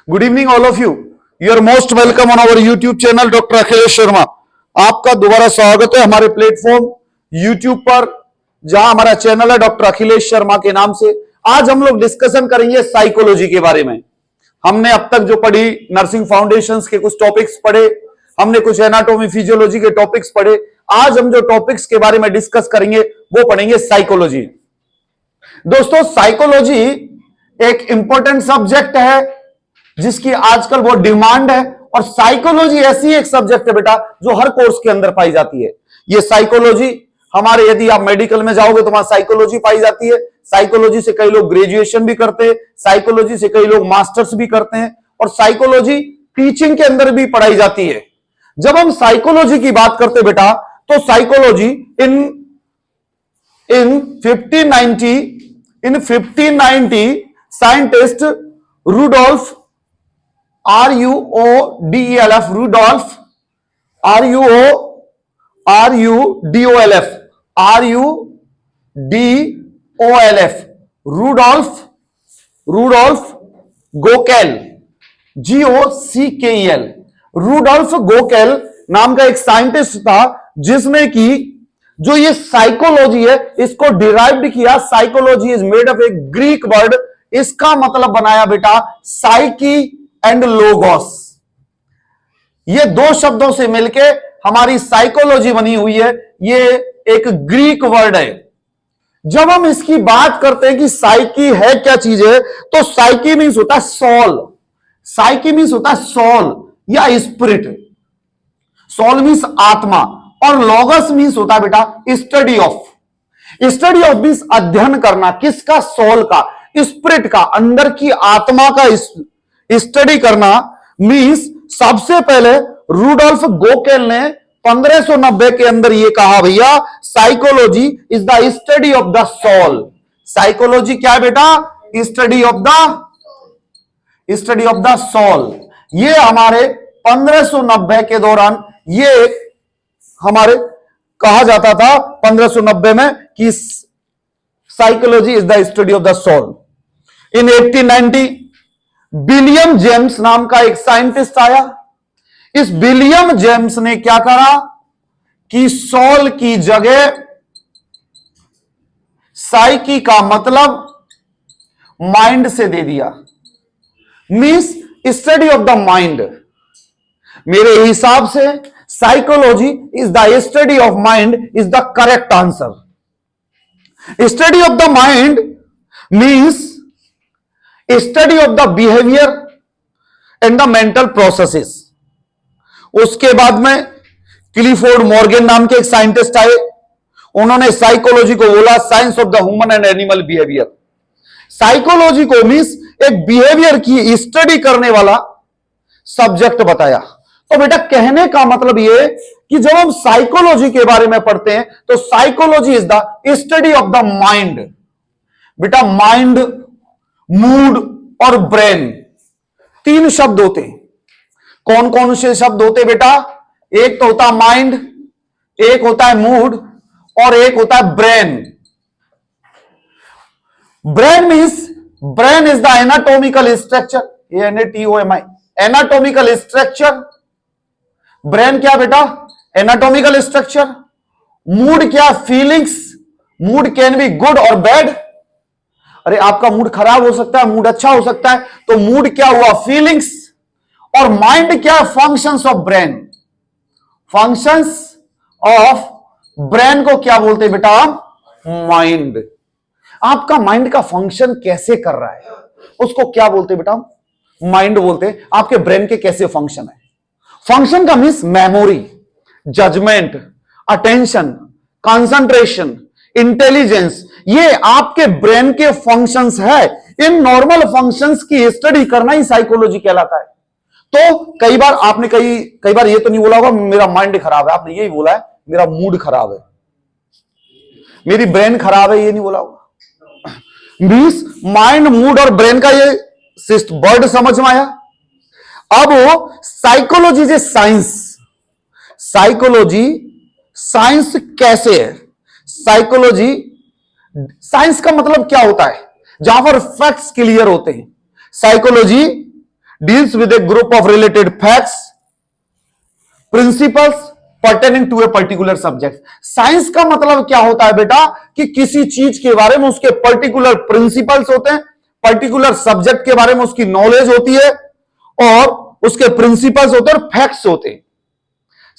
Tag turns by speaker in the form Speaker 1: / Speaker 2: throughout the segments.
Speaker 1: Good evening all of you. You are most welcome on our YouTube channel doctor Akhilesh Sharma. आपका दोबारा स्वागत है हमारे प्लेटफॉर्म यूट्यूब पर, जहां हमारा चैनल है डॉक्टर अखिलेश शर्मा के नाम से। आज हम लोग डिस्कशन करेंगे साइकोलॉजी के बारे में। हमने अब तक जो पढ़ी, नर्सिंग फाउंडेशंस के कुछ टॉपिक्स पढ़े, हमने कुछ एनाटॉमी फिजियोलॉजी के टॉपिक्स पढ़े। आज हम जो टॉपिक्स के बारे में डिस्कस करेंगे वो पढ़ेंगे साइकोलॉजी। दोस्तों, साइकोलॉजी एक इंपॉर्टेंट सब्जेक्ट है जिसकी आजकल बहुत डिमांड है, और साइकोलॉजी ऐसी एक सब्जेक्ट है बेटा जो हर कोर्स के अंदर पाई जाती है। ये साइकोलॉजी हमारे, यदि आप मेडिकल में जाओगे तो वहां साइकोलॉजी पाई जाती है। साइकोलॉजी से कई लोग ग्रेजुएशन भी करते हैं, साइकोलॉजी से कई लोग मास्टर्स भी करते हैं, और साइकोलॉजी टीचिंग के अंदर भी पढ़ाई जाती है। जब हम साइकोलॉजी की बात करते बेटा, तो psychology in 1590 scientist Rudolf RUDOLF Rudolf Gockel, GOCKEL, Rudolf Gockel नाम का एक साइंटिस्ट था जिसने की जो ये साइकोलॉजी है इसको डिराइव्ड किया। Psychology is made of A Greek word. इसका मतलब बनाया बेटा साइकी एंड लोगोस। ये दो शब्दों से मिलके हमारी साइकोलॉजी बनी हुई है। ये एक ग्रीक वर्ड है। जब हम इसकी बात करते हैं कि साइकी है क्या चीज है, तो साइकी मीन्स होता है सोल। साइकी मीन्स होता है सोल या स्पिरिट। सोल मीन्स आत्मा, और लोगस मीन्स होता है बेटा study of. Study of means अध्ययन करना। किसका? सोल का, स्पिरिट का, अंदर की आत्मा का स्टडी करना। मीन्स सबसे पहले रूडोल्फ गोकेल ने 1590 के अंदर यह कहा, भैया psychology is the study of the soul. Psychology क्या है बेटा? Study of the soul. ये हमारे 1590 के दौरान ये हमारे कहा जाता था 1590 में कि psychology is the study of the soul. In 1890 William James नाम का एक साइंटिस्ट आया। इस विलियम जेम्स ने क्या करा कि सोल की जगह साइकी का मतलब माइंड से दे दिया। Means study of the mind. मेरे हिसाब से psychology is the study of mind is the correct answer. Study of the mind means study of the behaviour and the mental processes. उसके बाद में क्लिफोर्ड मॉर्गन नाम के एक साइंटिस्ट आए। उन्होंने साइकोलॉजी को बोला science of the human and animal behaviour. Psychology को मींस एक बिहेवियर की स्टडी करने वाला सब्जेक्ट बताया। तो बेटा कहने का मतलब यह कि जब हम साइकोलॉजी के बारे में पढ़ते हैं तो psychology is the study of the mind. बेटा माइंड, मूड और ब्रेन, तीन शब्द होते हैं। कौन कौन से शब्द होते बेटा? एक तो होता है माइंड, एक होता है मूड, और एक होता है brain. Brain means brain is the anatomical structure, ANATOMI, anatomical structure. Brain क्या बेटा? Anatomical structure. मूड क्या? Feelings. Mood can be good और बैड। अरे आपका मूड खराब हो सकता है, मूड अच्छा हो सकता है, तो मूड क्या हुआ? फीलिंग्स। और माइंड क्या? Functions of brain. Functions of brain को क्या बोलते हैं बेटा? माइंड। आपका माइंड का फंक्शन कैसे कर रहा है उसको क्या बोलते हैं बेटा? माइंड बोलते हैं। आपके ब्रेन के कैसे फंक्शन है? फंक्शन का means memory, judgement, attention, concentration, intelligence. ये आपके ब्रेन के फंक्शंस है। इन नॉर्मल फंक्शंस की स्टडी करना ही साइकोलॉजी कहलाता है। तो कई बार आपने कई बार ये तो नहीं बोला होगा मेरा माइंड खराब है, आपने यही बोला है मेरा मूड खराब है, मेरी ब्रेन खराब है, ये नहीं बोला होगा। मीन्स माइंड, मूड और ब्रेन का ये वर्ड समझ में आया। अब psychology is science. Psychology science कैसे है? साइकोलॉजी साइंस का मतलब क्या होता है? जहां पर फैक्ट्स क्लियर होते हैं। Psychology deals with a group of related facts principles pertaining to a particular subject. Science का मतलब क्या होता है बेटा कि किसी चीज के बारे में उसके पर्टिकुलर प्रिंसिपल्स होते हैं, पर्टिकुलर सब्जेक्ट के बारे में उसकी नॉलेज होती है और उसके प्रिंसिपल्स होते हैं और फैक्ट्स होते हैं।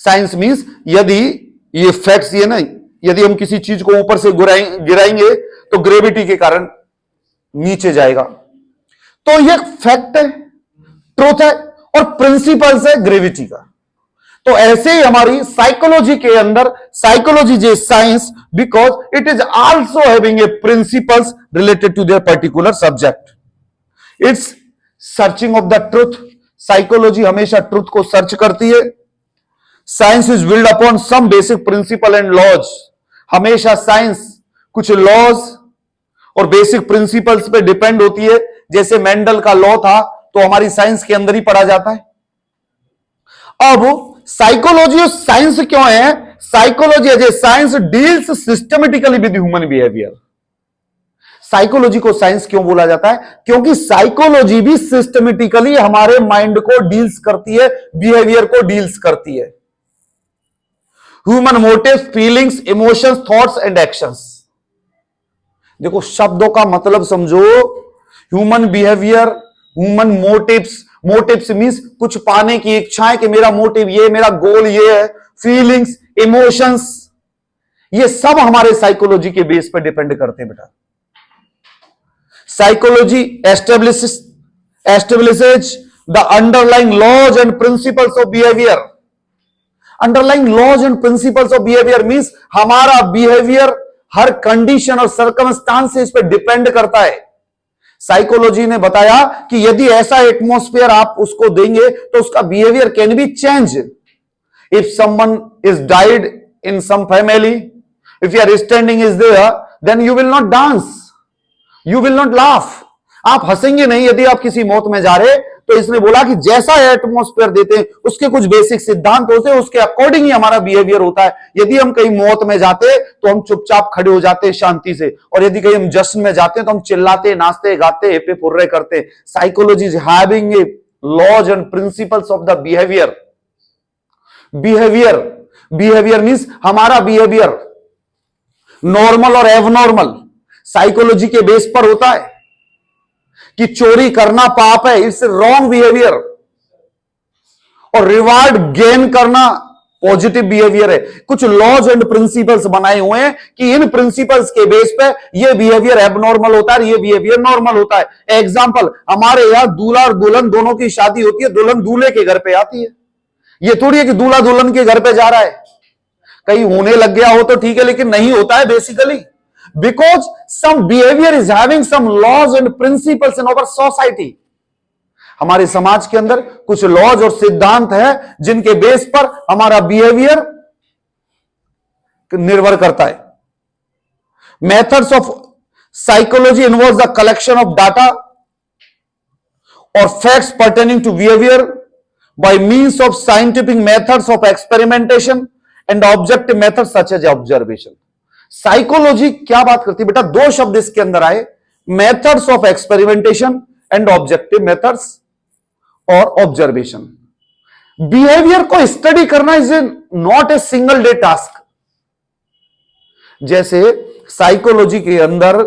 Speaker 1: साइंस मींस यदि ये फैक्ट्स ये नहीं, यदि हम किसी चीज को ऊपर से गिराएंगे तो ग्रेविटी के कारण नीचे जाएगा, तो ये फैक्ट है, ट्रूथ है और प्रिंसिपल्स है ग्रेविटी का। तो ऐसे ही हमारी साइकोलॉजी के अंदर, psychology is science because it is also having a principles related to their particular subject. It's searching of the truth. Psychology हमेशा ट्रूथ को सर्च करती है। Science is build upon some basic principle and laws. हमेशा science कुछ laws और basic principles पे depend होती है। जैसे मेंडल का लॉ था तो हमारी साइंस के अंदर ही पढ़ा जाता है। अब साइकोलॉजी और साइंस क्यों है? Psychology as a science deals systematically with human behaviour. Psychology को साइंस क्यों बोला जाता है? क्योंकि साइकोलॉजी भी सिस्टमेटिकली हमारे माइंड को डील्स करती है, बिहेवियर को डील्स करती है। Human motives, feelings, emotions, thoughts and actions. देखो शब्दों का मतलब समझो। Human behaviour, human motives, motives means कुछ पाने की इच्छा है कि मेरा मोटिव ये, मेरा गोल ये है। फीलिंग्स, इमोशंस, ये सब हमारे साइकोलॉजी के बेस पर डिपेंड करते हैं बेटा। Psychology establishes the underlying laws and principles of behaviour. Underlying laws and principles of behaviour means हमारा बिहेवियर हर कंडीशन और सर्कमस्टांसेस पे डिपेंड करता है। साइकोलॉजी ने बताया कि यदि ऐसा एटमॉस्फेयर आप उसको देंगे तो उसका behaviour can be change. If someone is died in some family, if your standing is there, then you will not dance, you will not laugh. आप हंसेंगे नहीं यदि आप किसी मौत में जा रहे। तो इसने बोला कि जैसा एटमॉस्फेयर देते हैं उसके कुछ बेसिक सिद्धांत होते हैं, उसके अकॉर्डिंग ही हमारा बिहेवियर होता है। यदि हम कहीं मौत में जाते तो हम चुपचाप खड़े हो जाते हैं शांति से, और यदि कहीं हम जश्न में जाते हैं तो हम चिल्लाते, नाचते, गाते, हेपे फुर्रे करते। Psychology is having a laws and principles of the behaviour. Behaviour means हमारा बिहेवियर नॉर्मल और एबनॉर्मल साइकोलॉजी के बेस पर होता है। कि चोरी करना पाप है, इट्स रॉन्ग बिहेवियर, और रिवार्ड गेन करना पॉजिटिव बिहेवियर है। कुछ लॉज एंड प्रिंसिपल्स बनाए हुए हैं कि इन प्रिंसिपल्स के बेस पे ये बिहेवियर एबनॉर्मल होता है, ये बिहेवियर नॉर्मल होता है। एग्जांपल, हमारे यहां दूल्हा और दुल्हन दोनों की शादी होती है, दुल्हन दूल्हे के घर पे आती है। ये थोड़ी है कि दूल्हा दुल्हन के घर पे जा रहा है। कहीं होने लग गया हो तो ठीक है, लेकिन नहीं होता है basically. Because some behavior is having some laws and principles in our society. हमारे समाज के अंदर कुछ लॉज और सिद्धांत है जिनके बेस पर हमारा बिहेवियर निर्भर करता है। Methods of psychology involve the collection of data और facts pertaining to behaviour by means of scientific methods of experimentation and objective methods such as observation. Psychology क्या बात करती है बेटा? दो शब्द इसके अंदर आए, methods of experimentation and objective methods और ऑब्जर्वेशन। बिहेवियर को स्टडी करना is not a single day task. जैसे साइकोलॉजी के अंदर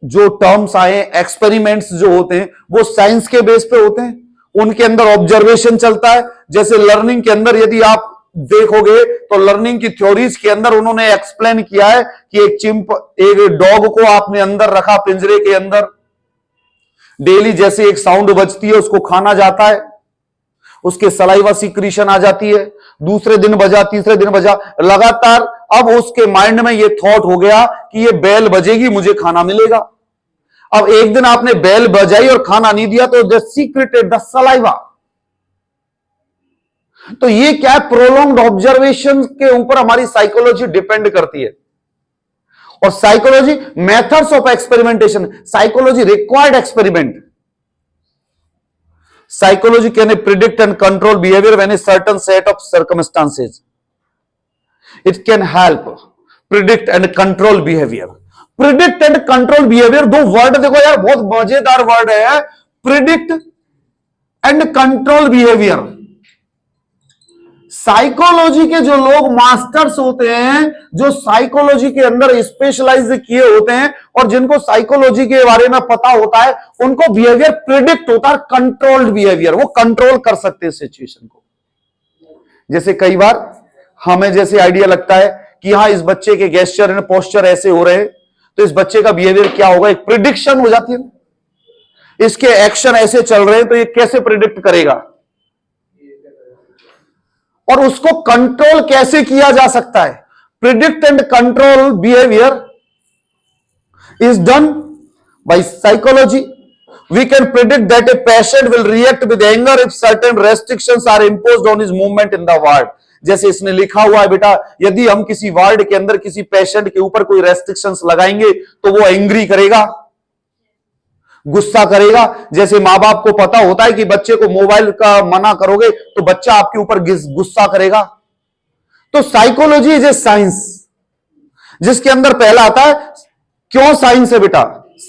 Speaker 1: जो टर्म्स आए, एक्सपेरिमेंट्स जो होते हैं वो साइंस के बेस पे होते हैं, उनके अंदर ऑब्जर्वेशन चलता है। जैसे लर्निंग के अंदर यदि आप देखोगे तो लर्निंग की थ्योरीज के अंदर उन्होंने एक्सप्लेन किया है कि एक डॉग को आपने अंदर रखा पिंजरे के अंदर, डेली जैसे एक साउंड बजती है उसको खाना जाता है, उसके सलाइवा सीक्रीशन आ जाती है, दूसरे दिन बजा, तीसरे दिन बजा, लगातार। अब उसके माइंड में ये थॉट हो गया कि ये बेल बजेगी मुझे खाना मिलेगा। अब एक दिन आपने बेल बजाई और खाना नहीं दिया तो द सीक्रेटेड द सलाइवा। तो ये क्या है? प्रोलॉन्ग्ड ऑब्जर्वेशन के ऊपर हमारी साइकोलॉजी डिपेंड करती है। और psychology methods of experimentation, psychology required experiment. Psychology can predict and control behaviour when a certain set of circumstances. It can help predict and control behaviour. Predict and control behaviour, दो word देखो यार, बहुत मजेदार word है। Predict and control behaviour. Psychology के जो लोग masters होते हैं, जो साइकोलॉजी के अंदर स्पेशलाइज किए होते हैं और जिनको साइकोलॉजी के बारे में पता होता है, उनको बिहेवियर प्रिडिक्ट होता है, कंट्रोल्ड बिहेवियर। वो कंट्रोल कर सकते हैं सिचुएशन को। जैसे कई बार हमें जैसे आइडिया लगता है कि हाँ, इस बच्चे के गेस्चर एंड पोस्चर ऐसे हो रहे हैं, तो इस बच्चे का बिहेवियर क्या होगा, एक प्रिडिक्शन हो जाती है। इसके एक्शन ऐसे चल रहे हैं, तो ये कैसे प्रिडिक्ट करेगा, और उसको कंट्रोल कैसे किया जा सकता है। Predict and control behaviour is done by psychology. We can predict that a patient will react with anger if certain restrictions are imposed on his movement in the ward. जैसे इसने लिखा हुआ है बेटा, यदि हम किसी वार्ड के अंदर किसी पेशेंट के ऊपर कोई रेस्ट्रिक्शंस लगाएंगे तो वो एंग्री करेगा, गुस्सा करेगा। जैसे मां बाप को पता होता है कि बच्चे को मोबाइल का मना करोगे तो बच्चा आपके ऊपर गुस्सा करेगा। तो साइकोलॉजी इज ए साइंस, जिसके अंदर पहला आता है, क्यों साइंस है बेटा,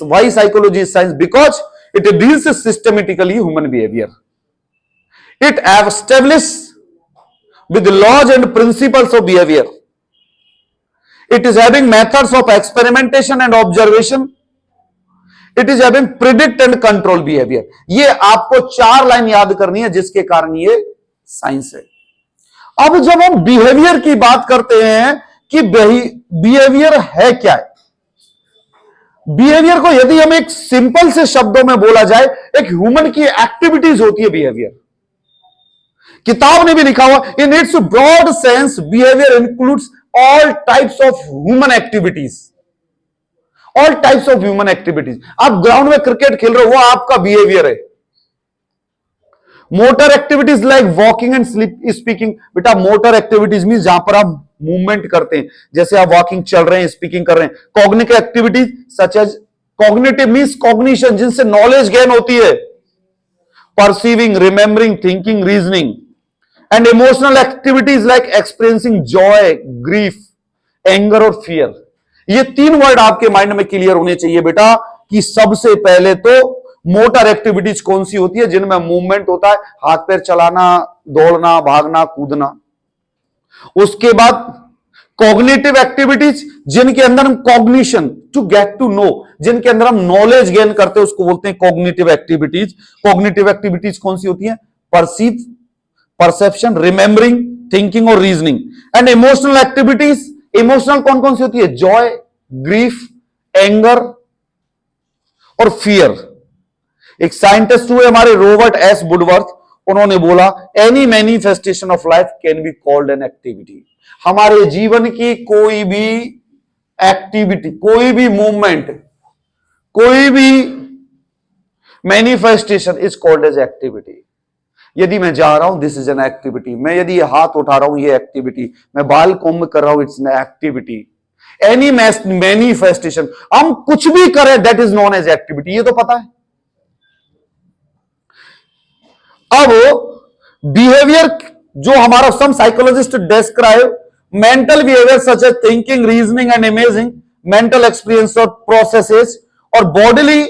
Speaker 1: why psychology is science, because it deals systematically human behaviour. It establish with laws and principles of behaviour. It is having methods of experimentation and observation. It is having predict and control behaviour. ये आपको 4 line याद करनी है, जिसके कारण ये science है। अब जब हम बिहेवियर की बात करते हैं कि बिहेवियर है क्या है, बिहेवियर को यदि हम एक सिंपल से शब्दों में बोला जाए, एक ह्यूमन की एक्टिविटीज होती है बिहेवियर। किताब ने भी लिखा हुआ, in its broad sense behaviour includes all types of human activities. All types of human activities. आप ग्राउंड में क्रिकेट खेल रहे हो, वो आपका बिहेवियर है। Motor activities like walking and speaking. बेटा मोटर एक्टिविटीज मीन जहां पर आप मूवमेंट करते हैं, जैसे आप वॉकिंग चल रहे हैं, स्पीकिंग कर रहे हैं। Cognitive activities such as, cognitive means cognition, जिनसे नॉलेज गेन होती है, perceiving, remembering, thinking, reasoning. And emotional activities like experiencing joy, grief, anger और फियर। ये 3 वर्ड आपके माइंड में क्लियर होने चाहिए बेटा, कि सबसे पहले तो मोटर एक्टिविटीज कौन सी होती है, जिनमें मूवमेंट होता है, हाथ पैर चलाना, दौड़ना, भागना, कूदना। उसके बाद कॉग्निटिव एक्टिविटीज, जिनके अंदर हम cognition, to get to know, जिनके अंदर हम नॉलेज गेन करते हैं, उसको बोलते हैं कॉग्निटिव एक्टिविटीज। कॉग्निटिव एक्टिविटीज कौन सी होती है, परसीव, परसेप्शन, रिमेंबरिंग, थिंकिंग और reasoning. And emotional activities, emotional कौन कौन सी होती है, जॉय, ग्रीफ, एंगर और फियर। एक साइंटिस्ट हुए हमारे रॉबर्ट एस वुडवर्थ, उन्होंने बोला any manifestation of life can be called an activity. हमारे जीवन की कोई भी एक्टिविटी, कोई भी मूवमेंट, कोई भी manifestation is called as activity. यदि मैं जा रहा हूं, दिस इज एन एक्टिविटी। मैं यदि हाथ उठा रहा हूं, ये एक्टिविटी। मैं बाल कोम्ब कर रहा हूं, it's an activity. Any manifestation, हम कुछ भी करें, that is known as activity. ये तो पता है। अब बिहेवियर जो हमारा some psychologist describe mental behaviour such as thinking, reasoning and imaging, mental experience और प्रोसेसेस। और bodily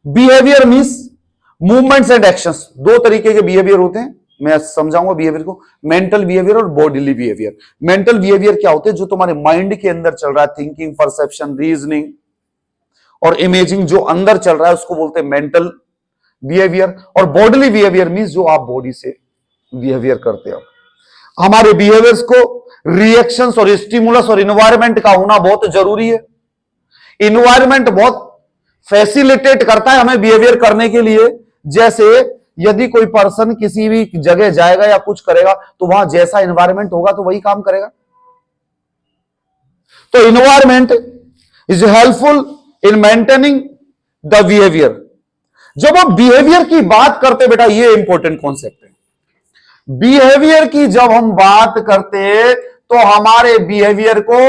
Speaker 1: behaviour means movements and actions. 2 तरीके के बिहेवियर होते हैं, मैं समझाऊंगा बिहेवियर को, मेंटल बिहेवियर और बॉडीली बिहेवियर। मेंटल बिहेवियर क्या होते हैं, जो तुम्हारे माइंड के अंदर चल रहा है, थिंकिंग, परसेप्शन, रीजनिंग और इमेजिंग, जो अंदर चल रहा है, उसको बोलते हैं मेंटल बिहेवियर। और बॉडीली बिहेवियर मीन्स जो आप बॉडी से बिहेवियर करते हो। हमारे बिहेवियर्स को रिएक्शंस और स्टिमुलस और इन्वायरमेंट का होना बहुत जरूरी है। इन्वायरमेंट बहुत फैसिलिटेट करता है हमें बिहेवियर करने के लिए। जैसे यदि कोई पर्सन किसी भी जगह जाएगा या कुछ करेगा, तो वहां जैसा एनवायरनमेंट होगा तो वही काम करेगा। तो environment is helpful in maintaining the behaviour. जब हम बिहेवियर की बात करते बेटा, ये इंपॉर्टेंट कॉन्सेप्ट है। बिहेवियर की जब हम बात करते तो हमारे बिहेवियर को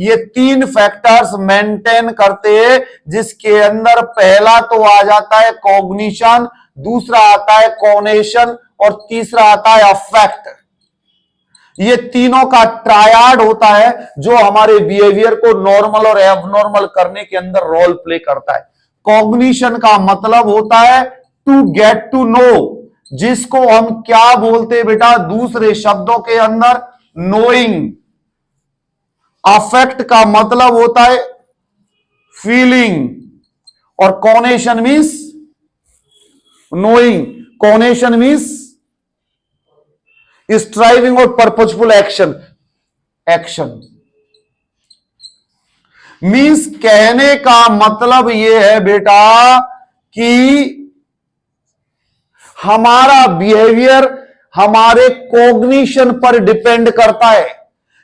Speaker 1: ये 3 फैक्टर्स मेंटेन करते हैं, जिसके अंदर पहला तो आ जाता है कॉग्निशन, दूसरा आता है कॉनेशन और तीसरा आता है अफेक्ट। ये तीनों का ट्रायड होता है जो हमारे बिहेवियर को नॉर्मल और एबनॉर्मल करने के अंदर रोल प्ले करता है। कॉग्निशन का मतलब होता है टू गेट टू नो, जिसको हम क्या बोलते बेटा, दूसरे शब्दों के अंदर नोइंग। अफेक्ट का मतलब होता है फीलिंग और कॉनेशन मीन्स नोइंग। कॉनेशन मीन्स स्ट्राइविंग और पर्पजफुल एक्शन। एक्शन मीन्स कहने का मतलब यह है बेटा कि हमारा बिहेवियर हमारे कॉग्निशन पर डिपेंड करता है।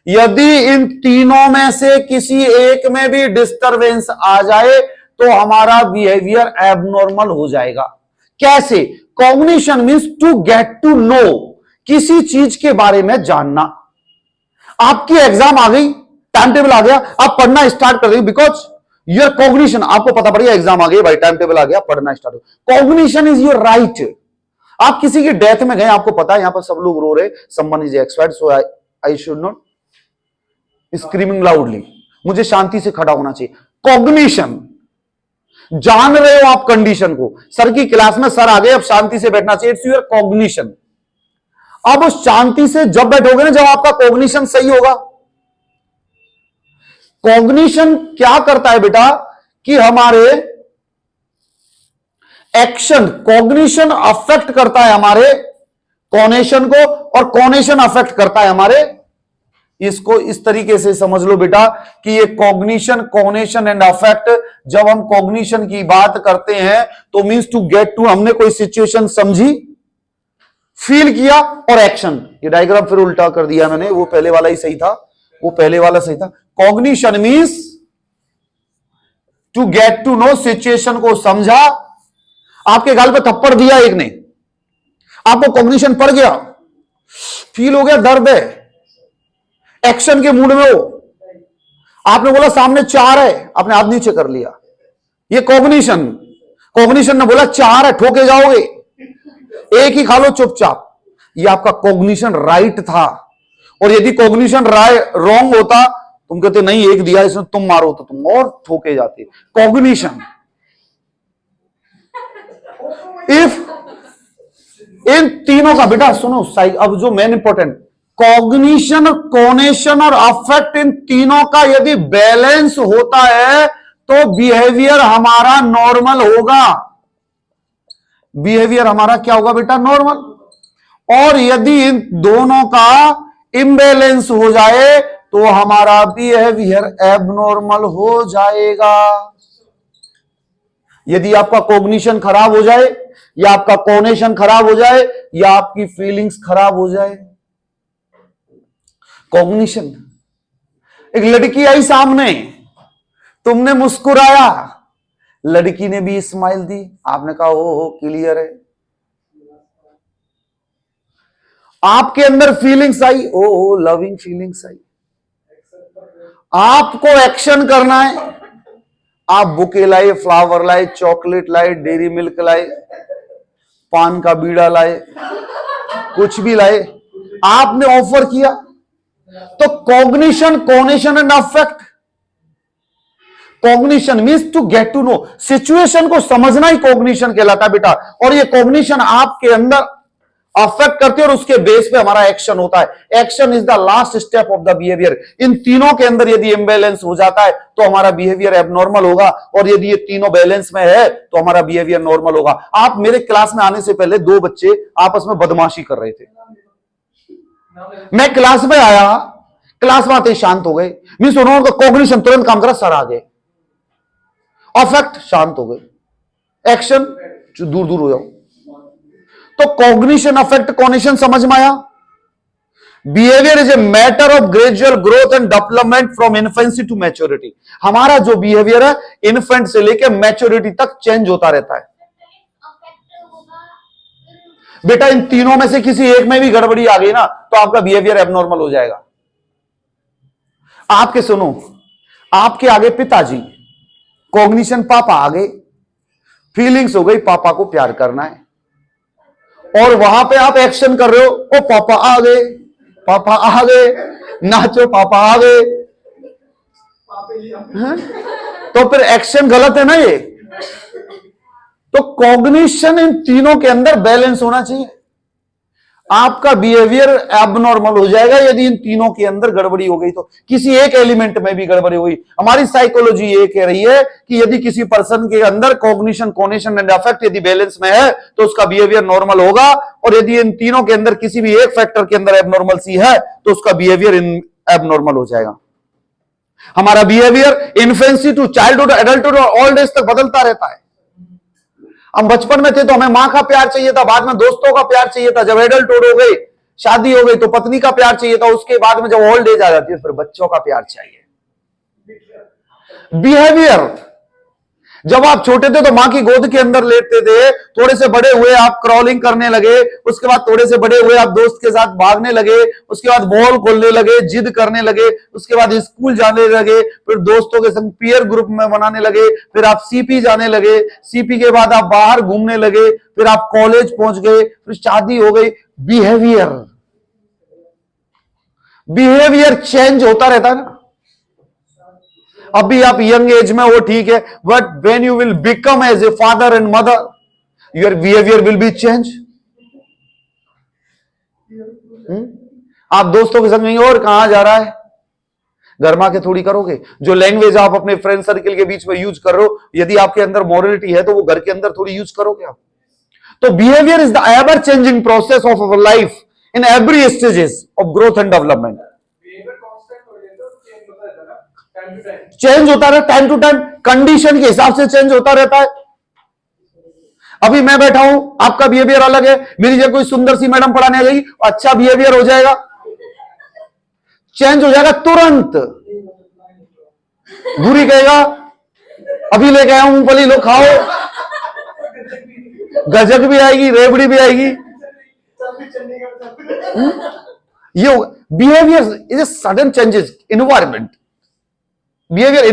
Speaker 1: यदि इन तीनों में से किसी एक में भी डिस्टरबेंस आ जाए तो हमारा बिहेवियर एबनॉर्मल हो जाएगा। कैसे? Cognition means to get to know, किसी चीज के बारे में जानना। आपकी एग्जाम आ गई, टाइम टेबल आ गया, आप पढ़ना स्टार्ट कर देंगे बिकॉज योर कॉग्निशन, आपको पता पड़ गया एग्जाम आ गई भाई, टाइम टेबल आ गया, पढ़ना स्टार्ट हो। Cognition is your right. आप किसी की डेथ में गए, आपको पता है यहां पर सब लोग रो रहे, someone is expired, so I should not screaming loudly, मुझे शांति से खड़ा होना चाहिए। कॉग्निशन, जान रहे हो आप कंडीशन को, सर की क्लास में सर आ गए, अब शांति से बैठना चाहिए, इट्स योर कॉग्निशन। अब उस शांति से जब बैठोगे ना, जब आपका कॉग्निशन सही होगा। कॉग्निशन क्या करता है बेटा कि हमारे एक्शन, कॉग्निशन अफेक्ट करता है हमारे कॉनेशन को और कॉनेशन अफेक्ट करता है हमारे, इसको इस तरीके से समझ लो बेटा कि ये कॉग्निशन, कॉनेशन एंड अफेक्ट, जब हम कॉग्निशन की बात करते हैं तो मींस टू गेट टू, हमने कोई सिचुएशन समझी, फील किया और एक्शन। ये डायग्राम फिर उल्टा कर दिया मैंने, वो पहले वाला ही सही था, वो पहले वाला सही था। Cognition means to get to know, situation को समझा, आपके गाल पे थप्पड़ दिया एक ने, आपको कॉग्निशन पड़ गया, फील हो गया, दर्द है, एक्शन के मूड में हो, आपने बोला सामने चार है, आपने हाथ नीचे कर लिया, ये कॉग्निशन। कॉग्निशन ने बोला चार है, ठोके जाओगे, एक ही खा लो चुपचाप, ये आपका कॉग्निशन राइट था। और यदि कॉग्निशन रॉन्ग होता, तुम कहते नहीं एक दिया इसमें, तुम मारो तो तुम और ठोके जाते। कॉग्निशन, इफ इन तीनों का बेटा सुनो, अब जो मेन इंपॉर्टेंट, कॉग्निशन, कॉनेशन और अफेक्ट, इन तीनों का यदि बैलेंस होता है तो बिहेवियर हमारा नॉर्मल होगा। बिहेवियर हमारा क्या होगा बेटा? नॉर्मल। और यदि इन दोनों का इम्बैलेंस हो जाए तो हमारा बिहेवियर एबनॉर्मल हो जाएगा। यदि आपका कॉग्निशन खराब हो जाए, या आपका कॉनेशन खराब हो जाए, या आपकी फीलिंग्स खराब हो जाए। कॉग्निशन, एक लड़की आई सामने, तुमने मुस्कुराया, लड़की ने भी स्माइल दी, आपने कहा ओ क्लियर है। आपके अंदर फीलिंग्स आई, ओ लविंग फीलिंग्स आई, आपको एक्शन करना है, आप बुके लाए, फ्लावर लाए, चॉकलेट लाए, डेयरी मिल्क लाए, पान का बीड़ा लाए, कुछ भी लाए, आपने ऑफर किया। तो cognition, conation and affect. Cognition means to get to know, situation को समझना ही कॉग्निशन कहलाता है बेटा। और ये कॉग्निशन आपके अंदर अफेक्ट करते हैं और उसके बेस पे हमारा एक्शन होता है। Action is the last step of the behaviour. इन तीनों के अंदर यदि इम्बैलेंस हो जाता है तो हमारा बिहेवियर एबनॉर्मल होगा, और यदि ये तीनों बैलेंस में है तो हमारा बिहेवियर नॉर्मल होगा। आप मेरे क्लास में आने से पहले दो बच्चे आपस में बदमाशी कर रहे थे, मैं क्लास में आया, क्लास में आते ही शांत हो गए, मीन्स उन्होंने कॉग्निशन तुरंत काम करा, सर आ गए, अफेक्ट शांत हो गए, एक्शन दूर दूर हो जाओ। तो कॉग्निशन, अफेक्ट, कॉनेशन समझ में आया। Behaviour is a matter of gradual growth and development from infancy to maturity. हमारा जो बिहेवियर है इन्फेंट से लेकर मैच्योरिटी तक चेंज होता रहता है बेटा। इन तीनों में से किसी एक में भी गड़बड़ी आ गई ना तो आपका बिहेवियर एबनॉर्मल हो जाएगा। आपके सुनो, आपके आगे पिताजी, कॉग्निशन पापा आ गए, फीलिंग्स हो गई पापा को प्यार करना है, और वहां पे आप एक्शन कर रहे हो, ओ पापा आ गए, पापा आ गए, नाचो पापा आ गए, तो फिर एक्शन गलत है ना ये। तो कॉग्निशन, इन तीनों के अंदर बैलेंस होना चाहिए। आपका बिहेवियर एबनॉर्मल हो जाएगा यदि इन तीनों के अंदर गड़बड़ी हो गई तो। किसी एक एलिमेंट में भी गड़बड़ी हुई, हमारी साइकोलॉजी ये कह रही है कि यदि किसी पर्सन के अंदर कॉग्निशन, कोनेशन एंड अफेक्ट यदि बैलेंस में है तो उसका बिहेवियर नॉर्मल होगा, और यदि इन तीनों के अंदर किसी भी एक फैक्टर के अंदर एबनॉर्मल सी है तो उसका बिहेवियर एबनॉर्मल हो जाएगा। हमारा behaviour infancy to childhood, adulthood और ओल्ड एज तक बदलता रहता है। हम बचपन में थे तो हमें मां का प्यार चाहिए था, बाद में दोस्तों का प्यार चाहिए था, जब एडल्टहुड हो गई, शादी हो गई तो पत्नी का प्यार चाहिए था, उसके बाद में जब ओल्ड एज आ जाती है फिर बच्चों का प्यार चाहिए। बिहेवियर, जब आप छोटे थे तो मां की गोद के अंदर लेटते थे, थोड़े से बड़े हुए आप क्रॉलिंग करने लगे, उसके बाद थोड़े से बड़े हुए आप दोस्त के साथ भागने लगे, उसके बाद बॉल खोलने लगे, जिद करने लगे, उसके बाद स्कूल जाने लगे, फिर दोस्तों के संग पीयर ग्रुप में बनाने लगे, फिर आप सीपी जाने लगे, सीपी के बाद आप बाहर घूमने लगे, फिर आप कॉलेज पहुंच गए, फिर शादी हो गई। बिहेवियर चेंज होता रहता है ना। अभी आप यंग एज में वो ठीक है, but when you will become as a father and mother, your behaviour will be change. आप दोस्तों के संग नहीं, और कहां जा रहा है, गरमा के थोड़ी करोगे। जो लैंग्वेज आप अपने फ्रेंड सर्किल के बीच में यूज कर रहे हो, यदि आपके अंदर मॉरलिटी है तो वो घर के अंदर थोड़ी यूज करोगे आप। तो behaviour is the ever changing process of our life in every stages of growth and development. Change होता रहता टाइम टू टाइम, कंडीशन के हिसाब से चेंज होता रहता है। अभी मैं बैठा हूं, आपका बिहेवियर अलग है, मेरी जगह कोई सुंदर सी मैडम पढ़ाने आ जाएगी, अच्छा बिहेवियर हो जाएगा, चेंज हो जाएगा तुरंत। बुरी कहेगा अभी लेके आया हूं मूंगफली, लो खाओ, गजक भी आएगी, रेबड़ी भी आएगी। ये behaviour is a sudden changes, environment, behaviour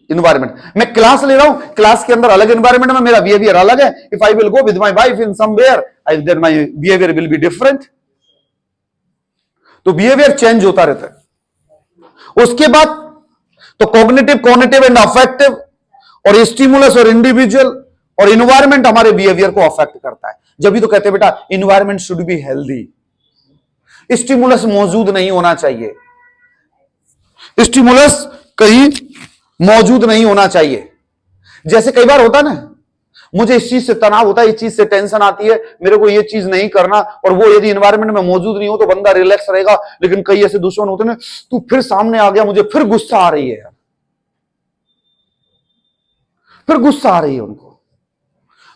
Speaker 1: environment. मैं क्लास ले रहा हूं, क्लास के अंदर अलग इन्वायरमेंट में मेरा बिहेवियर अलग है। If I will go with my wife in somewhere, then my behaviour will be different. तो बिहेवियर चेंज होता रहता है। उसके बाद तो कॉग्निटिव, कॉग्निटिव एंड अफेक्टिव, और स्टिमुलस और इंडिविजुअल और इन्वायरमेंट हमारे बिहेवियर को अफेक्ट करता है। जब भी तो कहते हैं बेटा environment should be healthy, stimulus मौजूद नहीं होना चाहिए, स्टिमुलस कहीं मौजूद नहीं होना चाहिए। जैसे कई बार होता ना, मुझे इस चीज से तनाव होता है, इस चीज से टेंशन आती है, मेरे को ये चीज नहीं करना, और वो यदि एनवायरनमेंट में मौजूद नहीं हो तो बंदा रिलैक्स रहेगा। लेकिन कई ऐसे दुश्मन होते हैं, तू फिर सामने आ गया, मुझे फिर गुस्सा आ रही है यार, फिर गुस्सा आ रही है उनको।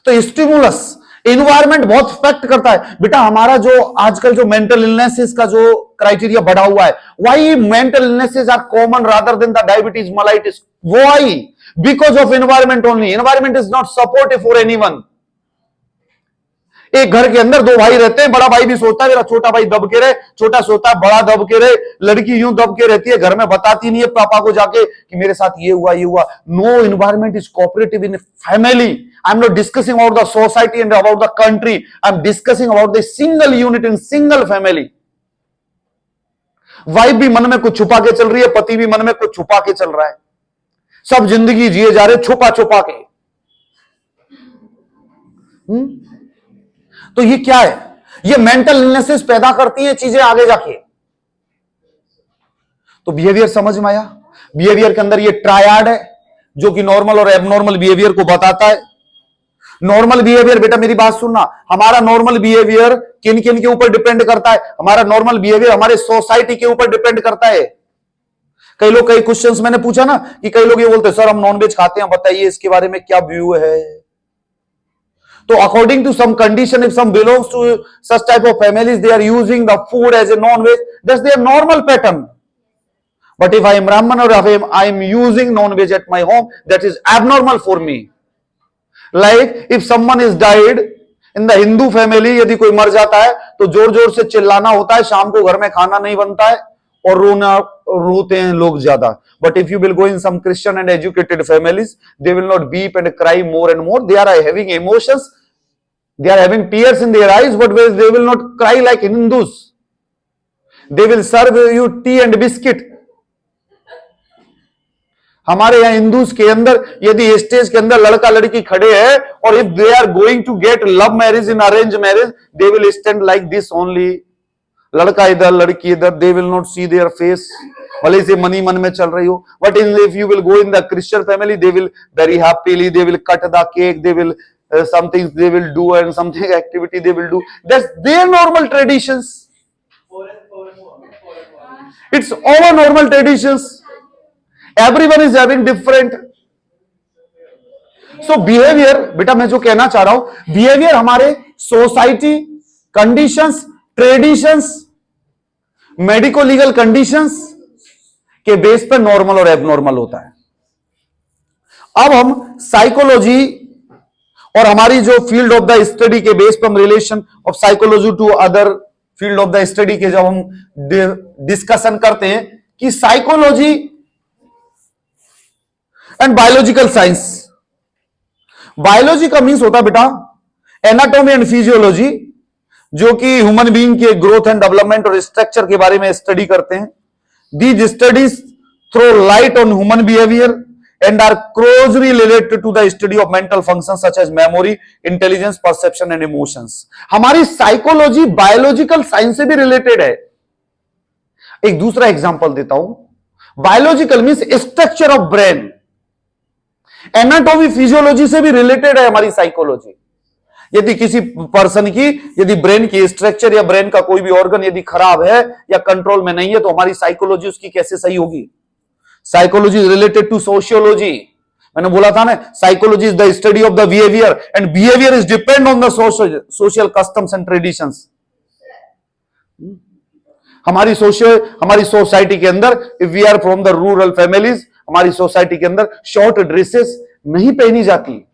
Speaker 1: तो स्टिमुलस, इन्वायरमेंट बहुत इफेक्ट करता है बेटा। हमारा जो आजकल जो मेंटल इलनेसेस का जो क्राइटेरिया बढ़ा हुआ है, why mental illnesses are common rather than the diabetes, माइटिस, why? Because of environment only. Environment is not supportive for anyone. एक घर के अंदर दो भाई रहते हैं, बड़ा भाई भी सोचता है मेरा छोटा भाई दब के रहे, छोटा सोता है बड़ा दब के रहे, लड़की यूं दब के रहती है, घर में बताती नहीं है पापा को जाके कि मेरे साथ ये हुआ ये हुआ। No environment is cooperative in family. I am not discussing about the society and about the country, I am discussing about the single unit in single family. Wife भी मन में कुछ छुपा के चल रही है, पति भी मन में कुछ छुपा के चल रहा है, सब जिंदगी जिए जा रहे छुपा छुपा के। तो ये क्या है? ये मेंटल इलनेसेस पैदा करती है चीजें आगे जाके। तो बिहेवियर समझ में आया? बिहेवियर के अंदर ये ट्रायड है जो कि नॉर्मल और एबनॉर्मल बिहेवियर को बताता है। नॉर्मल बिहेवियर, बेटा मेरी बात सुनना, हमारा नॉर्मल बिहेवियर किन किन के ऊपर डिपेंड करता है? हमारा नॉर्मल बिहेवियर हमारे सोसाइटी के ऊपर डिपेंड करता है। कई लोग, कई क्वेश्चंस मैंने पूछा ना कि कई लोग ये बोलते हैं सर हम नॉनवेज खाते हैं, बताइए इसके बारे में क्या व्यू है। तो according to some condition, if some belongs to such type of families, they are using the food as a non-veg, that's their normal pattern. But if I am Brahmin और I am using non-veg at my home, that is abnormal for me. Like if someone is died in the Hindu family, यदि कोई मर जाता है तो जोर जोर से चिल्लाना होता है, शाम को घर में खाना नहीं बनता है और रोते हैं लोग ज्यादा। But if you will go in some Christian and educated families, they will not weep and cry more and more, they are having emotions, they are having tears in their eyes, but they will not cry like Hindus. They will serve you tea and biscuit. हमारे यहाँ Hindus के अंदर यदि stage के अंदर लड़का लड़की खड़े हैं और if they are going to get love marriage in arrange marriage, they will stand like this only, लड़का इधर लड़की इधर, they will not see their face, भले से मनी मन में चल रही हो. But in if you will go in the Christian family, they will very happily, they will cut the cake, they will something they will do and something activity they will do. That's their normal traditions. It's our normal traditions. Everyone is having different. So behavior, बेटा मैं जो कहना चाह रहा हूं, behavior हमारे society, conditions, traditions, medico legal conditions के base पर नॉर्मल और एबनॉर्मल होता है. अब हम साइकोलॉजी और हमारी जो फील्ड ऑफ द स्टडी के बेस पर हम relation of psychology to other field of the study के जब हम डिस्कशन करते हैं कि psychology and biological science. Biology का मीन्स होता है बेटा एनाटॉमी एंड फिजियोलॉजी, जो कि ह्यूमन बीइंग के ग्रोथ एंड डेवलपमेंट और स्ट्रक्चर के बारे में स्टडी करते हैं. These studies throw light on human behaviour and are closely related to the study of mental functions such as memory, intelligence, perception and emotions. हमारी psychology biological science से भी related है. एक दूसरा एग्जांपल देता हूं. Biological means structure of brain, anatomy physiology से भी रिलेटेड है हमारी साइकोलॉजी. यदि किसी पर्सन की यदि ब्रेन की स्ट्रक्चर या ब्रेन का कोई भी ऑर्गन यदि खराब है या कंट्रोल में नहीं है, तो हमारी साइकोलॉजी उसकी कैसे सही होगी. Psychology is related to sociology. मैंने बोला था ना, psychology is the study of the behaviour and behaviour is depend on the social customs and traditions. हमारी सोसाइटी के अंदर, if we are from the rural families, हमारी सोसाइटी के अंदर शॉर्ट ड्रेसेस नहीं पहनी जाती,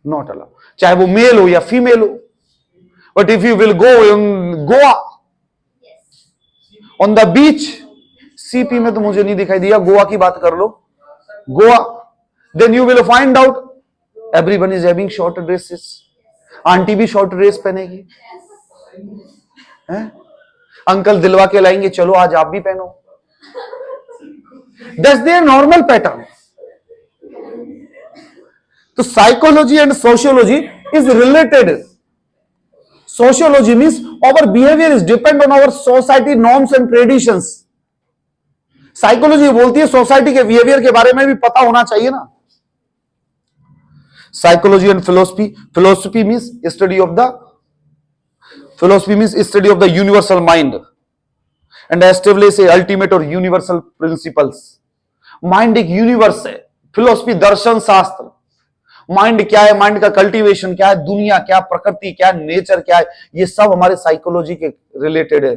Speaker 1: नॉट अलाउड, चाहे वो मेल हो या फीमेल हो. But if you will go in Goa on the beach, CP में तो मुझे नहीं दिखाई दिया, गोवा की बात कर लो, Goa, then you will find out everyone is having short dresses. Aunty भी शॉर्ट ड्रेस पहनेगी, अंकल दिलवा के लाएंगे, चलो आज आप भी पहनो. That's their normal pattern. तो psychology and sociology is related. Sociology means our behaviour is depend on our society norms and traditions. Psychology बोलती है सोसाइटी के बिहेवियर के बारे में भी पता होना चाहिए ना. Psychology and philosophy. Philosophy means study of the universal mind and establish ultimate और यूनिवर्सल प्रिंसिपल्स. माइंड एक यूनिवर्स है. फिलोसफी दर्शन शास्त्र. माइंड क्या है, माइंड का कल्टीवेशन क्या है, दुनिया क्या, प्रकृति क्या, नेचर क्या है, ये सब हमारे साइकोलॉजी के रिलेटेड है.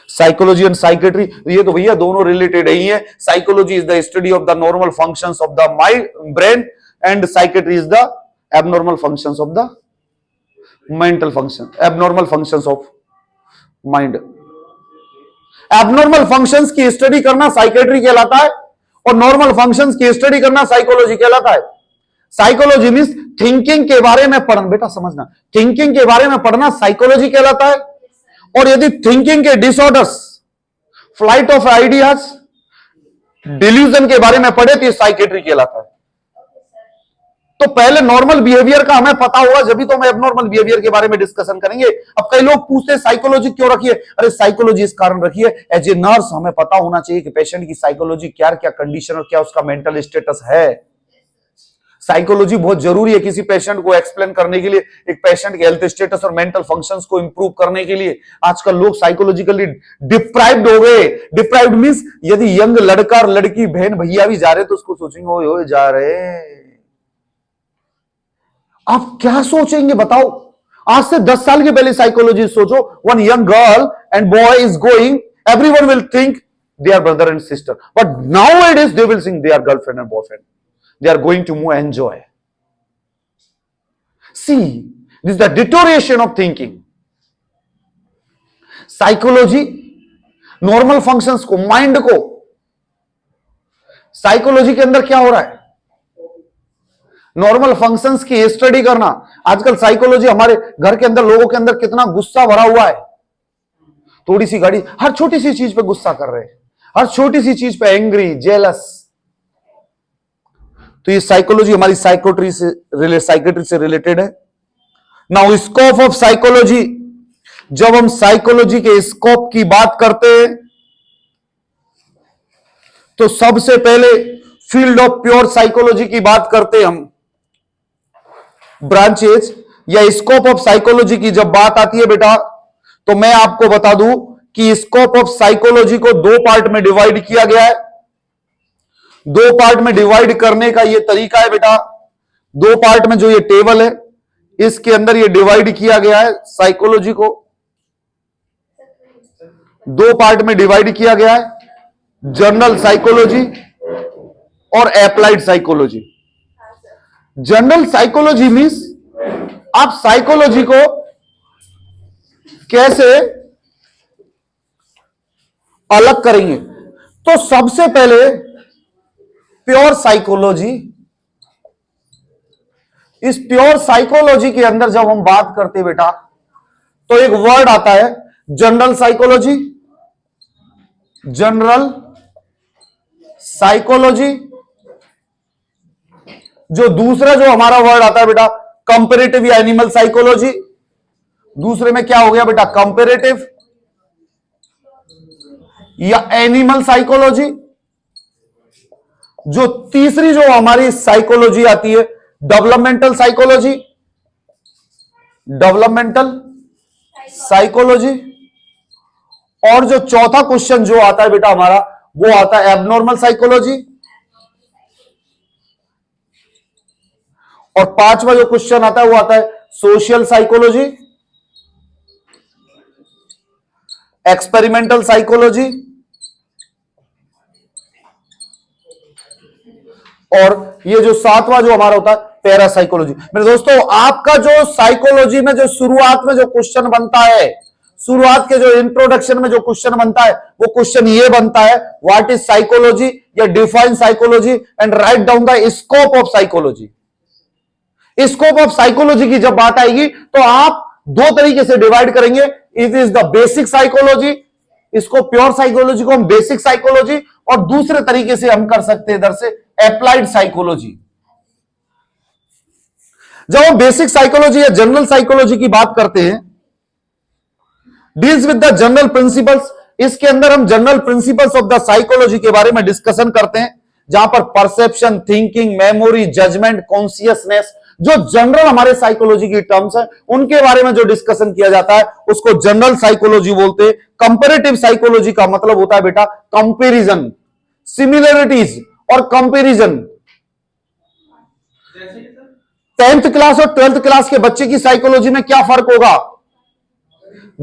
Speaker 1: साइकोलॉजी एंड साइकेट्री, ये तो भैया दोनों रिलेटेड ही है. Psychology is the study of the normal functions of the mind brain and psychiatry is the abnormal functions of the mental function, abnormal functions of mind. Abnormal functions की study करना psychiatry कहलाता है और normal functions की study करना psychology कहलाता है. Psychology means thinking के बारे में पढ़ना, बेटा समझना, थिंकिंग के बारे में पढ़ना साइकोलॉजी कहलाता है. और यदि थिंकिंग के disorders, flight of ideas, delusion के बारे में पढ़े तो ये साइकेट्री कहलाता है. तो पहले नॉर्मल बिहेवियर का हमें पता होगा, जब भी तो हम एबनॉर्मल बिहेवियर के बारे में डिस्कशन करेंगे. अब कई लोग पूछते हैं साइकोलॉजी क्यों रखी है. अरे साइकोलॉजी इस कारण रखी है, एज ए नर्स हमें पता होना चाहिए कि पेशेंट की साइकोलॉजी क्या क्या कंडीशन और क्या उसका मेंटल स्टेटस है. साइकोलॉजी बहुत जरूरी है किसी पेशेंट को एक्सप्लेन करने के लिए, एक पेशेंट के हेल्थ स्टेटस और मेंटल फंक्शंस को इंप्रूव करने के लिए. आजकल लोग साइकोलॉजिकली डिप्राइव्ड हो गए. डिप्राइव्ड मींस यदि यंग लड़का और लड़की, बहन भैया भी जा रहे तो उसको सोचेंगे ओए जा रहे. आप क्या सोचेंगे बताओ. आज से 10 साल के पहले साइकोलॉजी सोचो, one young girl and boy is going, everyone will think they are brother and sister, but now it is they will think they are girlfriend and boyfriend. They are going to move and enjoy. See, this is the deterioration of thinking. Psychology normal functions को, mind को, psychology के अंदर क्या हो रहा है, normal functions की study करना. आजकल साइकोलॉजी हमारे घर के अंदर, लोगों के अंदर कितना गुस्सा भरा हुआ है. थोड़ी सी गाड़ी, हर छोटी सी चीज पे गुस्सा कर रहे हैं. हर छोटी सी चीज पे एंग्री, जेलस। तो ये साइकोलॉजी हमारी साइकेट्री से रिलेटेड है। नाउ स्कोप ऑफ साइकोलॉजी, जब हम साइकोलॉजी के स्कोप की बात करते हैं तो सबसे पहले फील्ड ऑफ प्योर साइकोलॉजी की बात करते हैं हम। ब्रांचेज या स्कोप ऑफ साइकोलॉजी की जब बात आती है बेटा, तो मैं आपको बता दूं कि स्कोप ऑफ साइकोलॉजी को दो पार्ट में डिवाइड किया गया है। दो पार्ट में डिवाइड करने का यह तरीका है बेटा, दो पार्ट में जो ये टेबल है इसके अंदर ये डिवाइड किया गया है। साइकोलॉजी को दो पार्ट में डिवाइड किया गया है, जनरल साइकोलॉजी और applied psychology. General psychology means आप साइकोलॉजी को कैसे अलग करेंगे। तो सबसे पहले प्योर साइकोलॉजी, इस प्योर साइकोलॉजी के अंदर जब हम बात करते बेटा तो एक वर्ड आता है जनरल साइकोलॉजी, जनरल साइकोलॉजी। जो दूसरा जो हमारा वर्ड आता है बेटा कंपैरेटिव या एनिमल साइकोलॉजी। दूसरे में क्या हो गया बेटा, कंपैरेटिव या एनिमल साइकोलॉजी। जो तीसरी जो हमारी साइकोलॉजी आती है डेवलपमेंटल साइकोलॉजी, डेवलपमेंटल साइकोलॉजी। और जो चौथा क्वेश्चन जो आता है बेटा हमारा वो आता है एबनॉर्मल साइकोलॉजी। और पांचवा जो क्वेश्चन आता है वो आता है सोशल साइकोलॉजी, एक्सपेरिमेंटल साइकोलॉजी और ये जो सातवां जो हमारा होता है पैरासाइकोलॉजी। मेरे दोस्तों आपका जो साइकोलॉजी में जो शुरुआत में जो क्वेश्चन बनता है, शुरुआत के जो इंट्रोडक्शन में जो क्वेश्चन बनता है वो क्वेश्चन ये बनता है व्हाट इज साइकोलॉजी या define psychology and write down the scope of psychology. Scope of psychology की जब बात आएगी तो आप दो तरीके से डिवाइड करेंगे, it is the basic psychology, इसको प्योर साइकोलॉजी को हम बेसिक साइकोलॉजी, और दूसरे तरीके से हम कर सकते हैं इधर से एप्लाइड साइकोलॉजी। जब हम बेसिक साइकोलॉजी या जनरल साइकोलॉजी की बात करते हैं, deals with the general principles, इसके अंदर हम general principles of the psychology के बारे में डिस्कशन करते हैं, जहां पर perception, thinking, memory, judgment, consciousness, जो जनरल हमारे साइकोलॉजी की टर्म्स है उनके बारे में जो डिस्कशन किया जाता है उसको जनरल साइकोलॉजी बोलते हैं। कंपैरेटिव साइकोलॉजी का मतलब होता है बेटा कंपैरिजन, सिमिलरिटीज और कंपैरिजन। 10th क्लास और 12th क्लास के बच्चे की साइकोलॉजी में क्या फर्क होगा,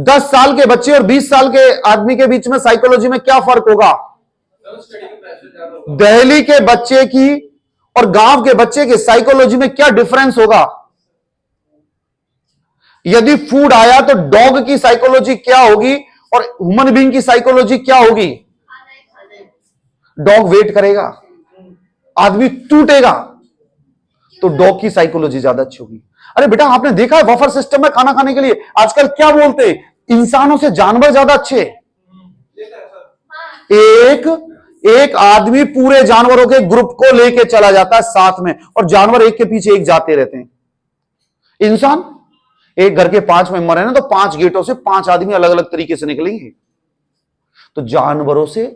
Speaker 1: 10 साल के बच्चे और 20 साल के आदमी के बीच में साइकोलॉजी में क्या फर्क होगा, दिल्ली के बच्चे की और गांव के बच्चे के साइकोलॉजी में क्या डिफरेंस होगा। यदि फूड आया तो डॉग की साइकोलॉजी क्या होगी और ह्यूमन बीइंग की साइकोलॉजी क्या होगी। डॉग वेट करेगा, आदमी टूटेगा, तो डॉग की साइकोलॉजी ज्यादा अच्छी होगी। अरे बेटा आपने देखा है बफर सिस्टम में खाना खाने के लिए आजकल क्या बोलते हैं, इंसानों से जानवर ज्यादा अच्छे। एक आदमी पूरे जानवरों के ग्रुप को लेके चला जाता है साथ में, और जानवर एक के पीछे एक जाते रहते हैं। इंसान एक घर के 5 मेंबर है ना, तो 5 गेटों से 5 आदमी अलग अलग तरीके से निकलेंगे। तो जानवरों से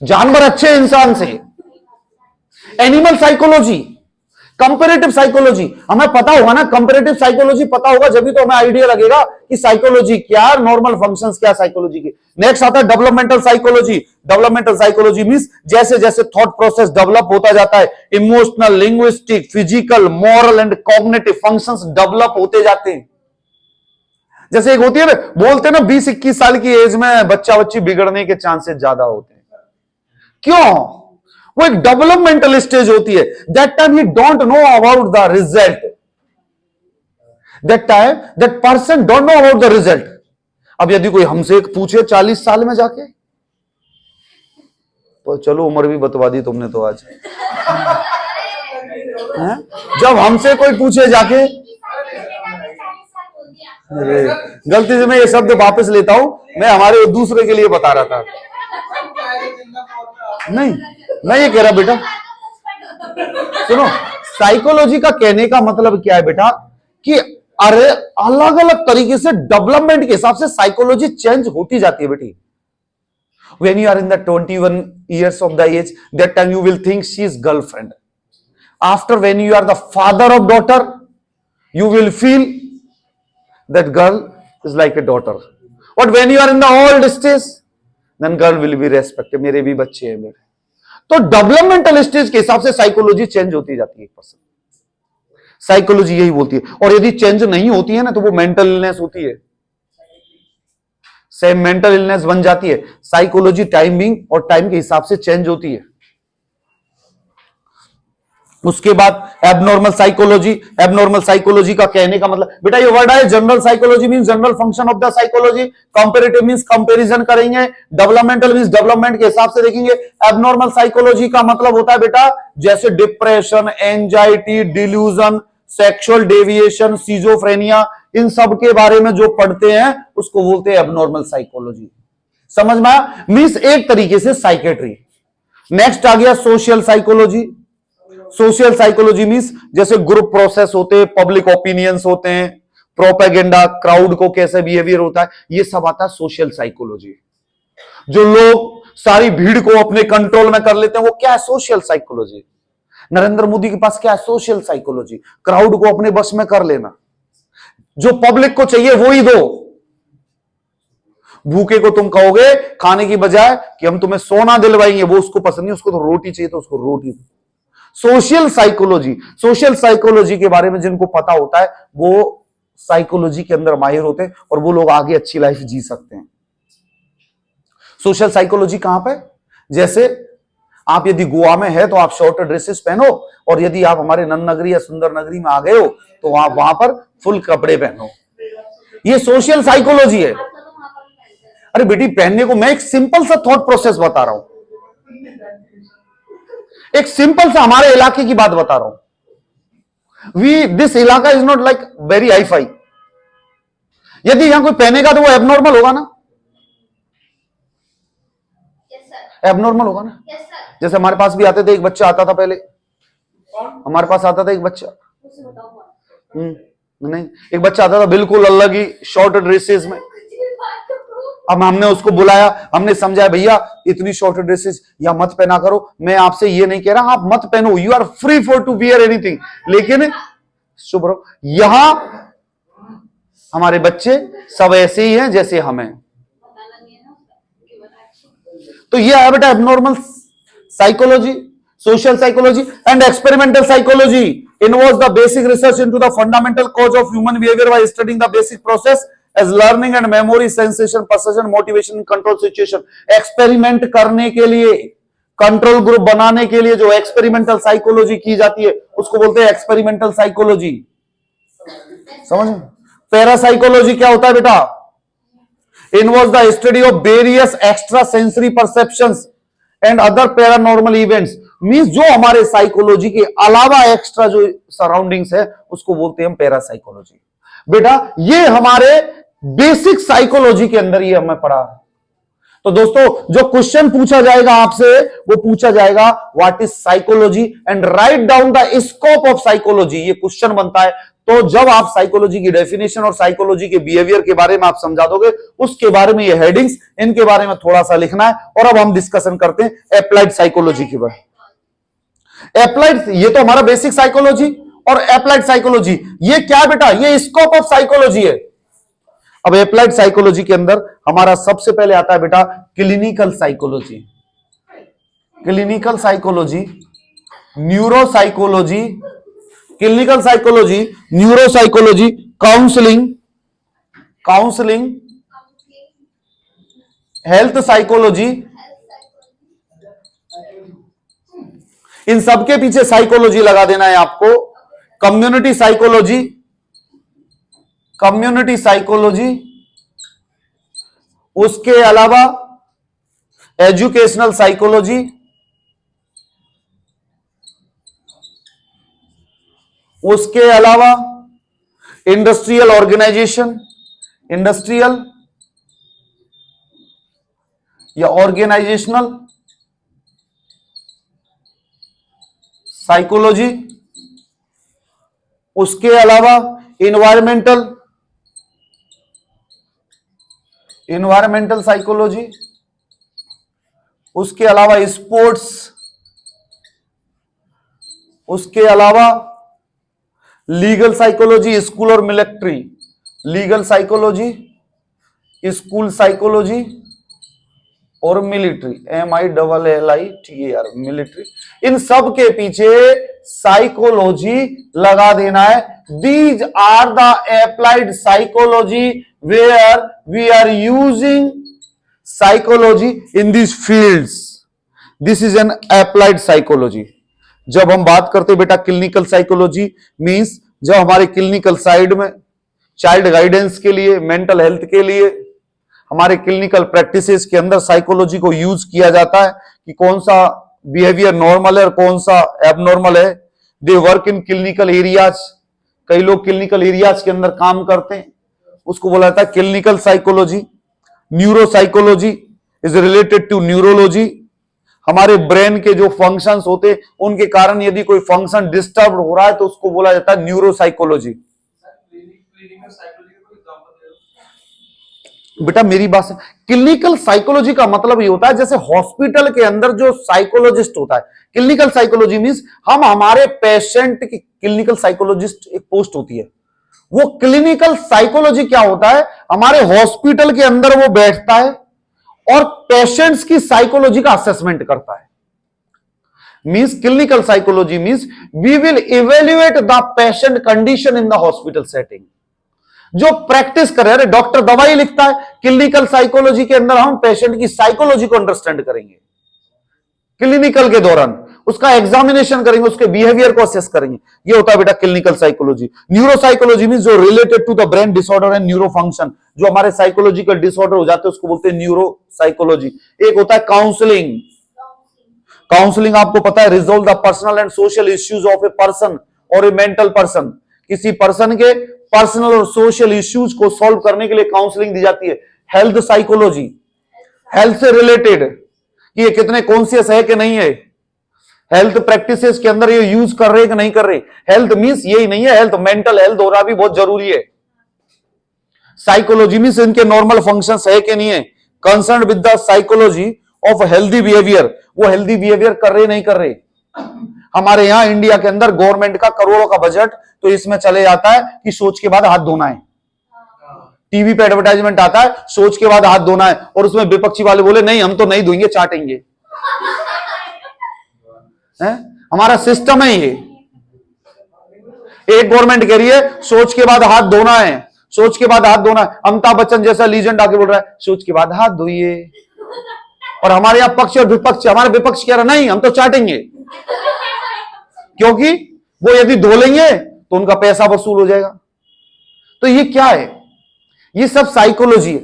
Speaker 1: जानवर अच्छे इंसान से। एनिमल साइकोलॉजी, कंपैरेटिव साइकोलॉजी हमें पता होगा ना, कंपैरेटिव साइकोलॉजी पता होगा जब भी तो हमें आइडिया लगेगा कि साइकोलॉजी क्या, नॉर्मल फंक्शंस क्या साइकोलॉजी के। नेक्स्ट आता है developmental psychology. Developmental psychology means जैसे जैसे थॉट प्रोसेस डेवलप होता जाता है, emotional, linguistic, physical, moral and cognitive functions develop होते जाते हैं। जैसे एक होती है बोलते हैं ना 20-21 साल की एज में बच्चा बच्ची बिगड़ने के चांसेस ज्यादा होते हैं। क्यों? वो एक डेवलपमेंटल स्टेज होती है। That time he don't know about the result, that time that person don't know about the result. अब यदि कोई हमसे पूछे 40 साल में जाके, तो चलो उम्र भी बतवा दी तुमने तो आज। जब हमसे कोई पूछे जाके, गलती से मैं ये शब्द वापस लेता हूं, मैं हमारे दूसरे के लिए बता रहा था। नहीं, मैं ये कह रहा बेटा, सुनो, साइकोलॉजी का कहने का मतलब क्या है बेटा कि अरे अलग अलग तरीके से डेवलपमेंट के हिसाब से साइकोलॉजी चेंज होती जाती है बेटी. When you are in the 21 years of the age, that time you will think she is girlfriend. After when you are the father of daughter, you will feel that girl is like a daughter. But when you are in the old stage, then girl will be respected. मेरे भी बच्चे हैं मेरे. तो developmental stage के हिसाब से psychology change होती जाती है. साइकोलॉजी यही बोलती है. और यदि चेंज नहीं होती है ना तो वो मेंटल इलनेस होती है, सेम मेंटल इलनेस बन जाती है. साइकोलॉजी टाइमिंग और टाइम के हिसाब से चेंज होती है. उसके बाद एबनॉर्मल साइकोलॉजी. एबनॉर्मल साइकोलॉजी का कहने का मतलब बेटा ये वर्ड है general psychology means general function of the psychology. Comparative means comparison करेंगे. डेवलपमेंटल मींस डेवलपमेंट के हिसाब से देखेंगे. एबनॉर्मल साइकोलॉजी का मतलब होता है बेटा जैसे depression, anxiety, delusion, sexual deviation, schizophrenia, इन सब के बारे में जो पढ़ते हैं उसको बोलते हैं एबनॉर्मल साइकोलॉजी. समझ में आया? मींस एक तरीके से साइकेट्री. नेक्स्ट आ गया social psychology. Social psychology means जैसे ग्रुप प्रोसेस होते हैं, पब्लिक ओपिनियंस होते हैं, प्रोपेगेंडा, क्राउड को कैसे बिहेवियर होता है, ये सब आता है सोशल साइकोलॉजी. जो लोग सारी भीड़ को अपने कंट्रोल में कर लेते हैं वो क्या है? Social psychology. नरेंद्र मोदी के पास क्या है? Social psychology. क्राउड को अपने बस में कर लेना. जो पब्लिक को चाहिए वो ही दो. भूखे को तुम कहोगे खाने की बजाय कि हम तुम्हें सोना दिलवाएंगे, वो उसको पसंद नहीं, उसको तो रोटी चाहिए तो उसको रोटी. Social psychology. सोशल साइकोलॉजी के बारे में जिनको पता होता है वो साइकोलॉजी के अंदर माहिर होते हैं और वो लोग आगे अच्छी लाइफ जी सकते हैं. सोशल साइकोलॉजी कहां पे? जैसे आप यदि गोवा में है तो आप शॉर्ट ड्रेसेस पहनो, और यदि आप हमारे नन नगरी या सुंदर नगरी में आ गए हो तो आप वहां पर फुल कपड़े पहनो. ये सोशल साइकोलॉजी है. अरे बेटी पहनने को, मैं एक सिंपल सा थॉट प्रोसेस बता रहा हूं. एक सिंपल सा हमारे इलाके की बात बता रहा हूं. दिस इलाका is not like very hi fi. यदि यहां कोई पहनेगा तो वो एबनॉर्मल होगा ना? एबनॉर्मल होगा ना? जैसे हमारे पास भी आते थे, एक बच्चा आता था पहले, हमारे पास आता था एक बच्चा, नहीं एक बच्चा आता था बिल्कुल अलग ही शॉर्ट ड्रेसेस में. अब हमने उसको बुलाया, हमने समझाया भैया इतनी शॉर्ट ड्रेसेस या मत पहना करो. मैं आपसे ये नहीं कह रहा आप मत पहनो, you are free for to wear anything, लेकिन शुभ रहो. यहां हमारे बच्चे सब ऐसे ही हैं जैसे हम हैं. तो ये है बेटा abnormal psychology. Social psychology and experimental psychology involves the basic research into the fundamental cause of human behavior by studying the basic process as learning and memory, sensation, perception, motivation in control situation. Experiment करने के लिए, control group बनाने के लिए जो experimental psychology की जाती है उसको बोलते हैं एक्सपेरिमेंटल साइकोलॉजी. समझ? पैरासाइकोलॉजी क्या होता है बेटा? involves the study of various extra sensory perceptions and other paranormal events. Means जो हमारे साइकोलॉजी के अलावा एक्स्ट्रा जो सराउंडिंग्स है उसको बोलते हैं हम पैरासाइकोलॉजी. बेटा ये हमारे बेसिक साइकोलॉजी के अंदर ही हमें पढ़ा. तो दोस्तों जो क्वेश्चन पूछा जाएगा आपसे वो पूछा जाएगा what is psychology and write down the scope of psychology. ये क्वेश्चन बनता है. तो जब आप साइकोलॉजी की डेफिनेशन और साइकोलॉजी के बिहेवियर के बारे में आप समझा दोगे, उसके बारे में ये हेडिंग्स, इनके बारे में थोड़ा सा लिखना है. और अब हम डिस्कशन करते हैं एप्लाइड साइकोलॉजी के बारे में. एप्लाइड, ये तो हमारा बेसिक साइकोलॉजी और एप्लाइड साइकोलॉजी, ये क्या बेटा? ये स्कोप ऑफ साइकोलॉजी है. अब एप्लाइड साइकोलॉजी के अंदर हमारा सबसे पहले आता है बेटा clinical psychology. Clinical psychology, neuropsychology, clinical psychology, neuropsychology, counselling, health psychology, इन सबके पीछे साइकोलॉजी लगा देना है आपको. कम्युनिटी साइकोलॉजी, उसके अलावा एजुकेशनल साइकोलॉजी, उसके अलावा इंडस्ट्रियल ऑर्गेनाइजेशन, इंडस्ट्रियल या ऑर्गेनाइजेशनल, साइकोलॉजी, उसके अलावा इन्वायरमेंटल साइकोलॉजी, उसके अलावा स्पोर्ट्स, उसके अलावा लीगल साइकोलॉजी, स्कूल और military, legal psychology, school psychology और मिलिट्री, MILLITAR, मिलिट्री, इन सब के पीछे साइकोलॉजी लगा देना है। These are the applied psychology where we are using psychology in this fields. This is an applied psychology. जब हम बात करते बेटा क्लिनिकल साइकोलॉजी मींस जब हमारे क्लिनिकल साइड में चाइल्ड गाइडेंस के लिए, मेंटल हेल्थ के लिए, हमारे क्लिनिकल प्रैक्टिसेस के अंदर साइकोलॉजी को यूज किया जाता है कि कौन सा बिहेवियर नॉर्मल है और कौन सा एबनॉर्मल है। They work in clinical areas, कई लोग क्लिनिकल एरियाज के अंदर काम करते हैं, उसको बोला जाता है clinical psychology. Neuro psychology is related to neurology. हमारे ब्रेन के जो फंक्शंस होते हैं उनके कारण यदि कोई फंक्शन डिस्टर्ब हो रहा है तो उसको बोला जाता है न्यूरो साइकोलॉजी। बेटा मेरी बात से, क्लिनिकल साइकोलॉजी का मतलब ये होता है जैसे हॉस्पिटल के अंदर जो साइकोलॉजिस्ट होता है, क्लिनिकल साइकोलॉजी मींस हम हमारे पेशेंट की, क्लिनिकल साइकोलॉजिस्ट एक पोस्ट होती है, वो क्लिनिकल साइकोलॉजी क्या होता है, हमारे हॉस्पिटल के अंदर वो बैठता है और पेशेंट्स की साइकोलॉजी का असेसमेंट करता है। Means clinical psychology means we will evaluate the patient condition in the hospital setting. जो प्रैक्टिस करे, अरे डॉक्टर दवाई लिखता है, क्लिनिकल साइकोलॉजी के अंदर हम पेशेंट की साइकोलॉजी को अंडरस्टैंड करेंगे, क्लिनिकल के दौरान उसका एग्जामिनेशन करेंगे, उसके बिहेवियर को असेस करेंगे। ये होता है बेटा clinical psychology. Neuro psychology means जो related to the brain disorder and neuro function, जो हमारे साइकोलॉजिकल डिसऑर्डर हो जाते हैं उसको बोलते हैं न्यूरो साइकोलॉजी। एक होता है काउंसलिंग। काउंसलिंग आपको पता है, resolve the personal and social issues of a person और ए मेंटल पर्सन। किसी पर्सन के पर्सनल और सोशल इश्यूज को सॉल्व करने के लिए काउंसलिंग दी जाती है। हेल्थ साइकोलॉजी, हेल्थ से रिलेटेड कि ये कितने कॉन्शियस है कि नहीं है, हेल्थ प्रैक्टिसेस के अंदर ये यूज कर रहे कि नहीं कर रहे। हेल्थ मींस यही नहीं है, हेल्थ मेंटल हेल्थ हो रहा भी बहुत जरूरी है। साइकोलॉजी मींस इनके नॉर्मल फंक्शंस है कि नहीं है, concern with the psychology of healthy behaviour, वो हेल्दी बिहेवियर कर रहे नहीं कर रहे। हमारे यहां इंडिया के अंदर गवर्नमेंट का करोड़ों का बजट तो इसमें चले जाता है कि शौच के बाद हाथ धोना है। टीवी पे एडवर्टाइजमेंट आता है शौच के बाद हाथ धोना है, और उसमें विपक्षी वाले बोले नहीं हम तो नहीं धोएंगे, चाटेंगे। हमारा सिस्टम है ये। एक गवर्नमेंट कह रही है शौच के बाद हाथ धोना है, शौच के बाद हाथ धोना है। अमिताभ बच्चन जैसा लीजेंड आके बोल रहा है शौच के बाद हाथ धोइए, और हमारे यहां पक्ष और विपक्ष, हमारे विपक्ष कह रहा नहीं हम तो चाटेंगे, क्योंकि वो यदि धो लेंगे तो उनका पैसा वसूल हो जाएगा। तो ये क्या है, ये सब साइकोलॉजी है।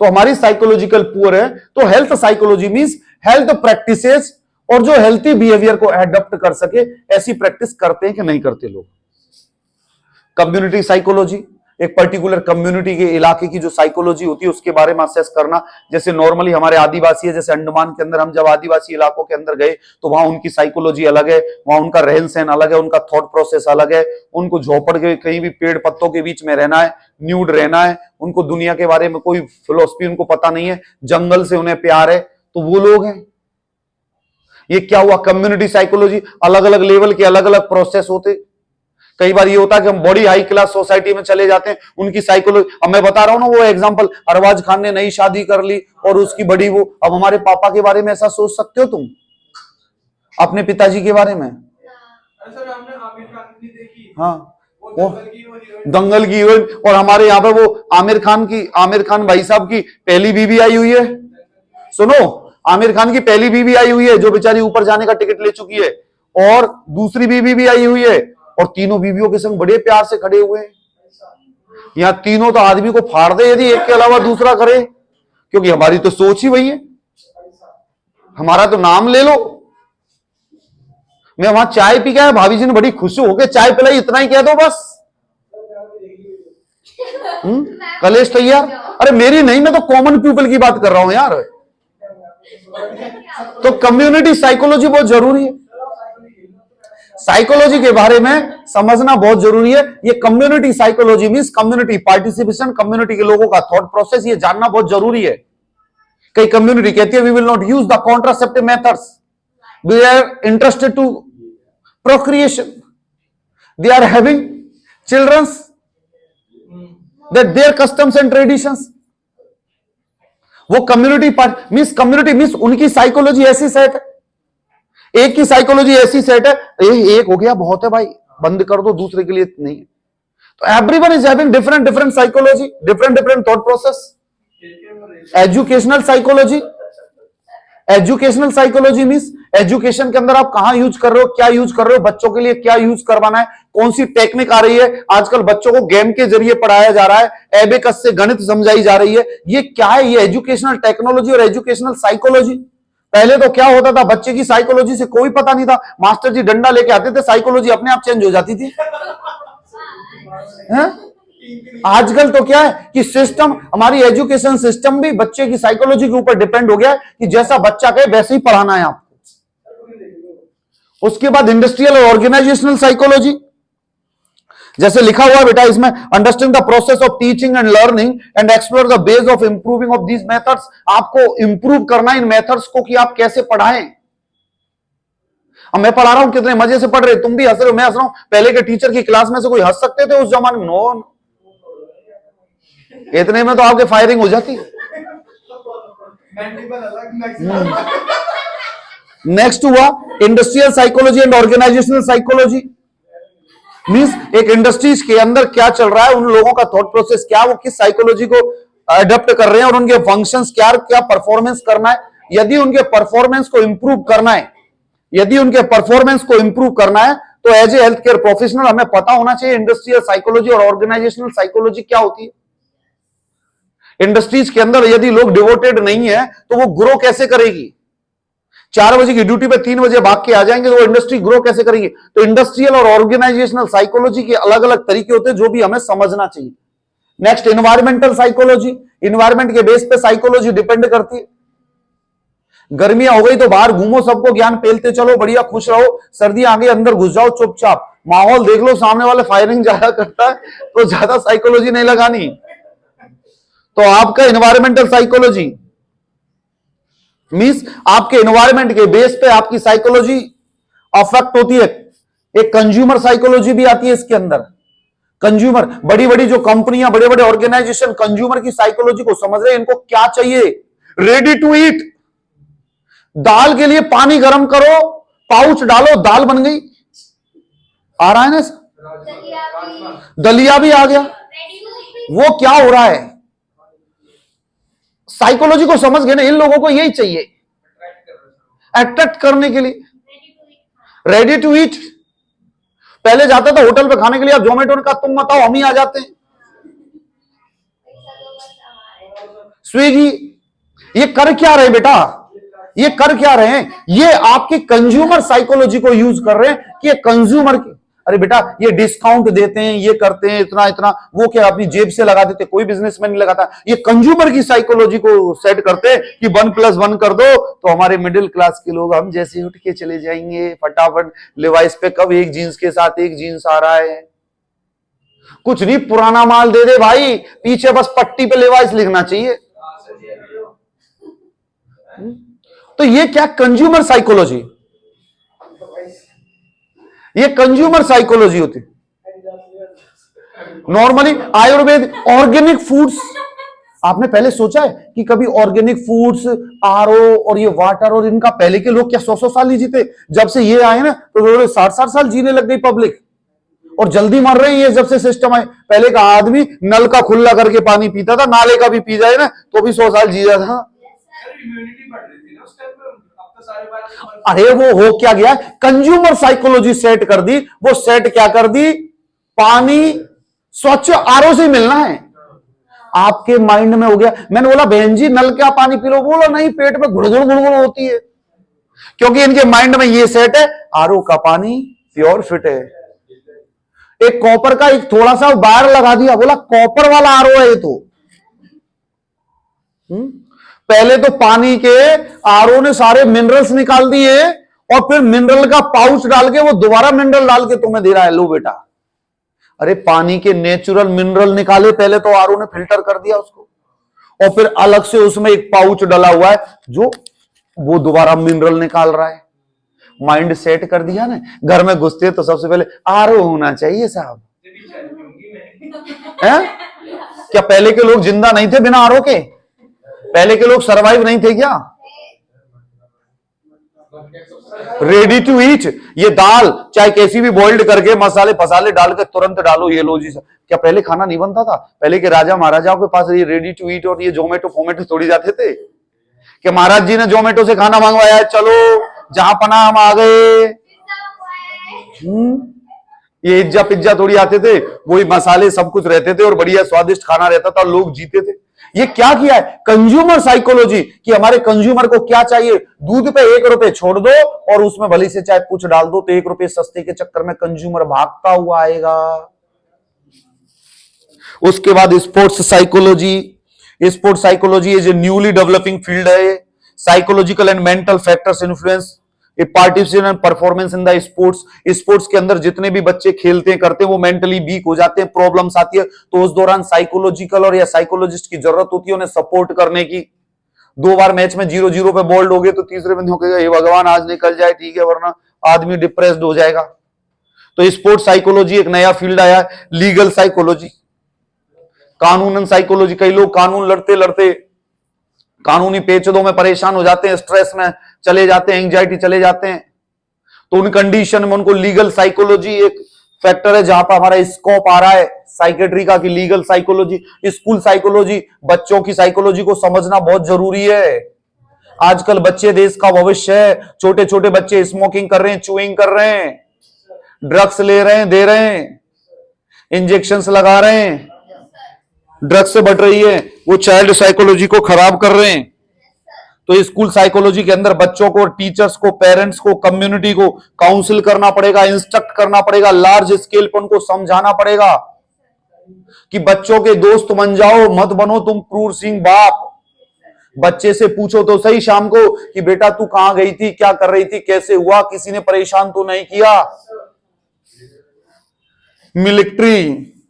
Speaker 1: तो हमारी साइकोलॉजिकल पुअर है, तो health psychology means health practices, और जो हेल्थी बिहेवियर को एडॉप्ट कर सके ऐसी प्रैक्टिस करते हैं कि नहीं करते लोग। कम्युनिटी साइकोलॉजी, एक पर्टिकुलर कम्युनिटी के इलाके की जो साइकोलॉजी होती है उसके बारे में असेस करना। जैसे नॉर्मली हमारे आदिवासी है, जैसे अंडमान के अंदर हम जब आदिवासी इलाकों के अंदर गए तो वहां उनकी साइकोलॉजी अलग है, वहां उनका रहन सहन अलग है, उनका थॉट प्रोसेस अलग है। उनको झोपड़ के कहीं भी पेड़ पत्तों के बीच में रहना है, न्यूड रहना है, उनको दुनिया के बारे में कोई फिलोसफी उनको पता नहीं है, जंगल से उन्हें प्यार है, तो वो लोग हैं। ये क्या हुआ, कम्युनिटी साइकोलॉजी। अलग अलग लेवल के अलग अलग प्रोसेस होते। कई बार ये होता है कि हम बड़ी हाई क्लास सोसाइटी में चले जाते हैं, उनकी साइकोलॉजी, अब मैं बता रहा हूं ना वो एग्जांपल, अरबाज खान ने नई शादी कर ली और उसकी बड़ी वो, अब हमारे पापा के बारे में ऐसा सोच सकते हो तुम अपने पिताजी के बारे में? हाँ, वो दंगल की हीरोइन, और हमारे यहाँ पे वो आमिर खान भाई साहब की पहली बीवी आई हुई है। सुनो, आमिर खान की पहली बीवी आई हुई है जो बेचारी ऊपर जाने का टिकट ले चुकी है, और दूसरी बीवी भी आई हुई है, और तीनों बीवियों के संग बड़े प्यार से खड़े हुए हैं। यहां तीनों तो आदमी को फाड़ दे यदि एक के अलावा दूसरा करे, क्योंकि हमारी तो सोच ही वही है। हमारा तो नाम ले लो। मैं वहां चाय पी गया, भाभी जी ने बड़ी खुश होकर चाय पिलाई, इतना ही कह दो बस। कलेश तैयार। अरे मेरी नहीं, मैं तो कॉमन पीपल की बात कर रहा हूं यार। तो कम्युनिटी साइकोलॉजी बहुत जरूरी है। साइकोलॉजी के बारे में समझना बहुत जरूरी है। ये community psychology means community participation, community के लोगों का थॉट प्रोसेस, ये जानना बहुत जरूरी है। कई कम्युनिटी कहती है we will not use the contraceptive methods, we are interested to procreation, they are having childrens, that their customs and traditions. वो community part means community means उनकी साइकोलॉजी ऐसी सेट है, एक की साइकोलॉजी ऐसी सेट है, एक हो गया बहुत है भाई, बंद कर दो, दूसरे के लिए नहीं। तो everyone is having different different psychology, different different thought process. Educational psychology, educational psychology means education के अंदर आप कहां यूज कर रहे हो, क्या यूज कर रहे हो, बच्चों के लिए क्या यूज करवाना है, कौन सी टेक्निक आ रही है। आजकल बच्चों को गेम के जरिए पढ़ाया जा रहा है, एबेकस से गणित समझाई जा रही है, ये क्या है, ये एजुकेशनल टेक्नोलॉजी और एजुकेशनल साइकोलॉजी। पहले तो क्या होता था, बच्चे की साइकोलॉजी से कोई पता नहीं था, मास्टर जी डंडा लेके आते थे, साइकोलॉजी अपने आप चेंज हो जाती थी। आजकल तो क्या है कि सिस्टम, हमारी एजुकेशन सिस्टम भी बच्चे की साइकोलॉजी के ऊपर डिपेंड हो गया है कि जैसा बच्चा कहे वैसे ही पढ़ाना है आपको। उसके बाद इंडस्ट्रियल और ऑर्गेनाइजेशनल साइकोलॉजी, जैसे लिखा हुआ बेटा इसमें, understand the process of teaching and learning and explore the base of improving of these methods. आपको इंप्रूव करना इन मेथड्स को कि आप कैसे पढ़ाएं। अब मैं पढ़ा रहा हूं, कितने मजे से पढ़ रहे, तुम भी हंस रहे हो, मैं हंस रहा हूं। पहले के टीचर की क्लास में से कोई हंस सकते थे उस जमाने में? नो, इतने में तो आपके फायरिंग हो जाती। नेक्स्ट हुआ industrial psychology and organisational psychology means एक इंडस्ट्रीज के अंदर क्या चल रहा है, उन लोगों का थॉट प्रोसेस क्या, वो किस साइकोलॉजी को अडॉप्ट कर रहे हैं और उनके फंक्शंस क्या, क्या परफॉर्मेंस करना है। यदि उनके परफॉर्मेंस को इंप्रूव करना है, यदि उनके परफॉर्मेंस को इंप्रूव करना है तो as a health care professional हमें पता होना चाहिए इंडस्ट्रियल साइकोलॉजी और ऑर्गेनाइजेशनल साइकोलॉजी क्या होती है। इंडस्ट्रीज के अंदर यदि लोग डिवोटेड नहीं है तो वो ग्रो कैसे करेगी? 4 बजे की ड्यूटी पे 3 बजे भाग के आ जाएंगे तो वो इंडस्ट्री ग्रो कैसे करेगी? तो इंडस्ट्रियल और ऑर्गेनाइजेशनल साइकोलॉजी के अलग अलग तरीके होते हैं जो भी हमें समझना चाहिए। नेक्स्ट एनवायरमेंटल साइकोलॉजी, एनवायरमेंट के बेस पे साइकोलॉजी डिपेंड करती है। गर्मियां हो गई तो बाहर घूमो, सबको ज्ञान पेलते चलो, बढ़िया खुश रहो। सर्दी आ गई, अंदर घुस जाओ चुपचाप, माहौल देख लो, सामने वाले फायरिंग ज्यादा करता है तो ज्यादा साइकोलॉजी नहीं लगानी। तो आपका एनवायरमेंटल साइकोलॉजी मींस आपके एनवायरमेंट के बेस पे आपकी साइकोलॉजी अफेक्ट होती है। एक कंज्यूमर साइकोलॉजी भी आती है इसके अंदर। कंज्यूमर, बड़ी बड़ी जो कंपनियां, बड़े बड़े ऑर्गेनाइजेशन कंज्यूमर की साइकोलॉजी को समझ रहे हैं, इनको क्या चाहिए, रेडी टू ईट। दाल के लिए पानी गर्म करो, पाउच डालो, दाल बन गई। आ रहा है ना, दलिया भी आ गया। वो क्या हो रहा है, साइकोलॉजी को समझ गए ना, इन लोगों को यही चाहिए अट्रैक्ट करने के लिए, रेडी टू ईट। पहले जाता था होटल पे खाने के लिए, अब जोमेटो ने कहा तुम मत आओ, हम ही आ जाते हैं। स्विगी, ये कर क्या रहे बेटा, ये कर क्या रहे हैं, ये आपकी कंज्यूमर साइकोलॉजी को यूज कर रहे हैं कि ये कंज्यूमर की, अरे बेटा ये डिस्काउंट देते हैं, ये करते हैं, इतना इतना, वो क्या अपनी जेब से लगा देते, कोई बिजनेसमैन नहीं लगाता। ये कंज्यूमर की साइकोलॉजी को सेट करते हैं कि 1+1 कर दो तो हमारे मिडिल क्लास के लोग, हम जैसे उठ के चले जाएंगे फटाफट। लिवाइस पे कब एक जीन्स के साथ एक जीन्स आ रहा है, कुछ नहीं, पुराना माल दे दे भाई, पीछे बस पट्टी पे लिवाइस लिखना चाहिए। तो ये क्या, कंज्यूमर साइकोलॉजी, ये कंज्यूमर साइकोलॉजी होती। नॉर्मली आयुर्वेद, ऑर्गेनिक फूड्स, आपने पहले सोचा है कि कभी ऑर्गेनिक फूड्स, आरओ और ये वाटर, और इनका पहले के लोग क्या 100-100 साल ही जीते? जब से ये आए ना तो 60-60 साल जीने लग गई पब्लिक, और जल्दी मर रही है जब से सिस्टम आए। पहले का आदमी नल का खुला करके पानी पीता था, नाले का भी पी जाए ना तो भी 100 साल जी जाता था। अरे वो हो क्या गया, कंज्यूमर साइकोलॉजी सेट कर दी। वो सेट क्या कर दी, पानी स्वच्छ आरओ से मिलना है, आपके माइंड में हो गया। मैंने बोला बहन जी नल का पानी पी लो, बोलो नहीं, पेट में गुड़गुड़ गुड़गुड़ होती है, क्योंकि इनके माइंड में ये सेट है आरओ का पानी प्योर फिट है। एक कॉपर का एक थोड़ा सा वायर लगा दिया, बोला कॉपर वाला आरओ है ये तो। पहले तो पानी के आरओ ने सारे मिनरल्स निकाल दिए और फिर मिनरल का पाउच डाल के वो दोबारा मिनरल डाल के तुम्हें दे रहा है, लो बेटा। अरे पानी के नेचुरल मिनरल निकाले पहले तो आरओ ने फिल्टर कर दिया उसको, और फिर अलग से उसमें एक पाउच डला हुआ है जो वो दोबारा मिनरल निकाल रहा है। माइंड सेट कर दिया ना। घर में घुसते तो सबसे पहले आरओ होना चाहिए साहब, है? क्या पहले के लोग जिंदा नहीं थे बिना आरओ के? पहले के लोग सरवाइव नहीं थे क्या? रेडी टू ईट, ये दाल चाहे कैसी भी बॉइल्ड करके मसाले फसाले डाल के तुरंत डालो, ये लो जी। क्या पहले खाना नहीं बनता था? पहले के राजा महाराजाओं के पास ये रेडी टू ईट और ये जोमेटो फोमेटो थोड़ी जाते थे कि महाराज जी ने जोमेटो से खाना मंगवाया है, चलो जहां पना हम आ गए। ये इज्जा पिज्जा थोड़ी आते थे, वही मसाले सब कुछ रहते थे और बढ़िया स्वादिष्ट खाना रहता था, लोग जीते थे। ये क्या किया है? कंज्यूमर साइकोलॉजी, कि हमारे कंज्यूमर को क्या चाहिए। दूध पे 1 रुपए छोड़ दो और उसमें भली से चाहे कुछ डाल दो तो 1 रुपए सस्ते के चक्कर में कंज्यूमर भागता हुआ आएगा। उसके बाद sports psychology. Sports psychology is a newly developing field है। Psychological and mental factors influence a participation and performance in the sports. Sports के अंदर जितने भी बच्चे खेलते हैं करते हैं वो मेंटली वीक हो जाते हैं, प्रॉब्लम्स आती है, तो उस दौरान साइकोलॉजिकल और या साइकोलॉजिस्ट की जरूरत होती है उन्हें सपोर्ट करने की। 2 बार मैच में 0-0 पे बोल्ड हो गए तो तीसरे बंदे कहेगा हे भगवान आज निकल जाए, ठीक है, वरना आदमी डिप्रेस्ड हो जाएगा। तो स्पोर्ट्स साइकोलॉजी एक नया फील्ड आया है। लीगल साइकोलॉजी, कानूनन साइकोलॉजी। कई लोग कानून लड़ते लड़ते कानूनी पेचीदों में परेशान हो जाते हैं, स्ट्रेस में चले जाते हैं, एंजाइटी चले जाते हैं, तो उन कंडीशन में उनको लीगल साइकोलॉजी एक फैक्टर है जहां पर हमारा स्कोप आ रहा है साइकेट्री का, कि लीगल साइकोलॉजी, स्कूल साइकोलॉजी, बच्चों की साइकोलॉजी को समझना बहुत जरूरी है। आजकल बच्चे देश का भविष्य है। छोटे छोटे बच्चे स्मोकिंग कर रहे हैं, चूइंग कर रहे हैं, ड्रग्स ले रहे हैं, दे रहे हैं, इंजेक्शंस लगा रहे हैं, ड्रग्स से बढ़ रही है, वो चाइल्ड साइकोलॉजी को खराब कर रहे हैं। तो स्कूल साइकोलॉजी के अंदर बच्चों को, टीचर्स को, पेरेंट्स को, कम्युनिटी को काउंसिल करना पड़ेगा, इंस्ट्रक्ट करना पड़ेगा, लार्ज स्केल पर उनको समझाना पड़ेगा कि बच्चों के दोस्त बन जाओ, मत बनो तुम क्रूर सिंह बाप। बच्चे से पूछो तो सही शाम को कि बेटा तू कहां गई थी, क्या कर रही थी, कैसे हुआ, किसी ने परेशान तो नहीं किया।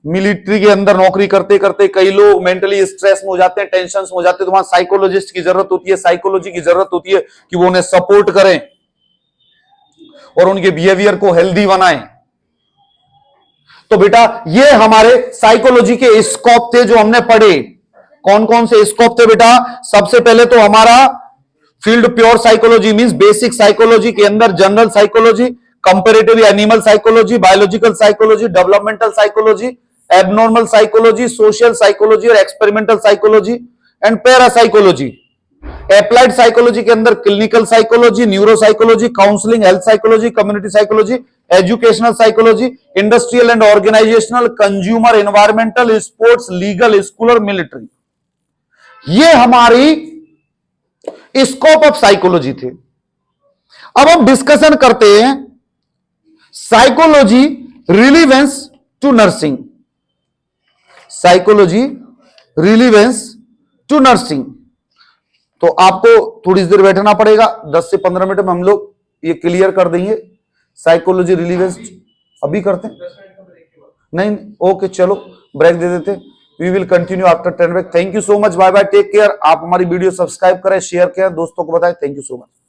Speaker 1: मिलिट्री के अंदर नौकरी करते करते कई लोग मेंटली स्ट्रेस में हो जाते हैं, टेंशन में हो जाते हैं, तो वहां साइकोलॉजिस्ट की जरूरत होती है, साइकोलॉजी की जरूरत होती है कि वो उन्हें सपोर्ट करें और उनके बिहेवियर को हेल्दी बनाएं। तो बेटा ये हमारे साइकोलॉजी के स्कोप थे जो हमने पढ़े। कौन कौन से स्कोप थे बेटा? सबसे पहले तो हमारा field pure psychology means basic psychology के अंदर general psychology, comparative animal psychology, biological psychology, developmental psychology, abnormal psychology, social psychology और experimental psychology and parapsychology. Applied psychology के अंदर clinical psychology, neuro psychology, counselling, health psychology, community psychology, educational psychology, industrial and organizational, consumer, environmental, sports, legal, school और military. ये हमारी scope of psychology थे। अब हम discussion करते हैं psychology relevance to nursing. Psychology relevance to nursing. तो आपको थोड़ी देर बैठना पड़ेगा, 10 से 15 मिनट में हम लोग ये क्लियर कर देंगे। साइकोलॉजी रिलीवेंस अभी करते हैं? नहीं, ओके चलो ब्रेक दे देते। We will continue after 10 break. Thank you so much, bye bye, take care. आप हमारी वीडियो सब्सक्राइब करें, शेयर करें, दोस्तों को बताएं। Thank you so much.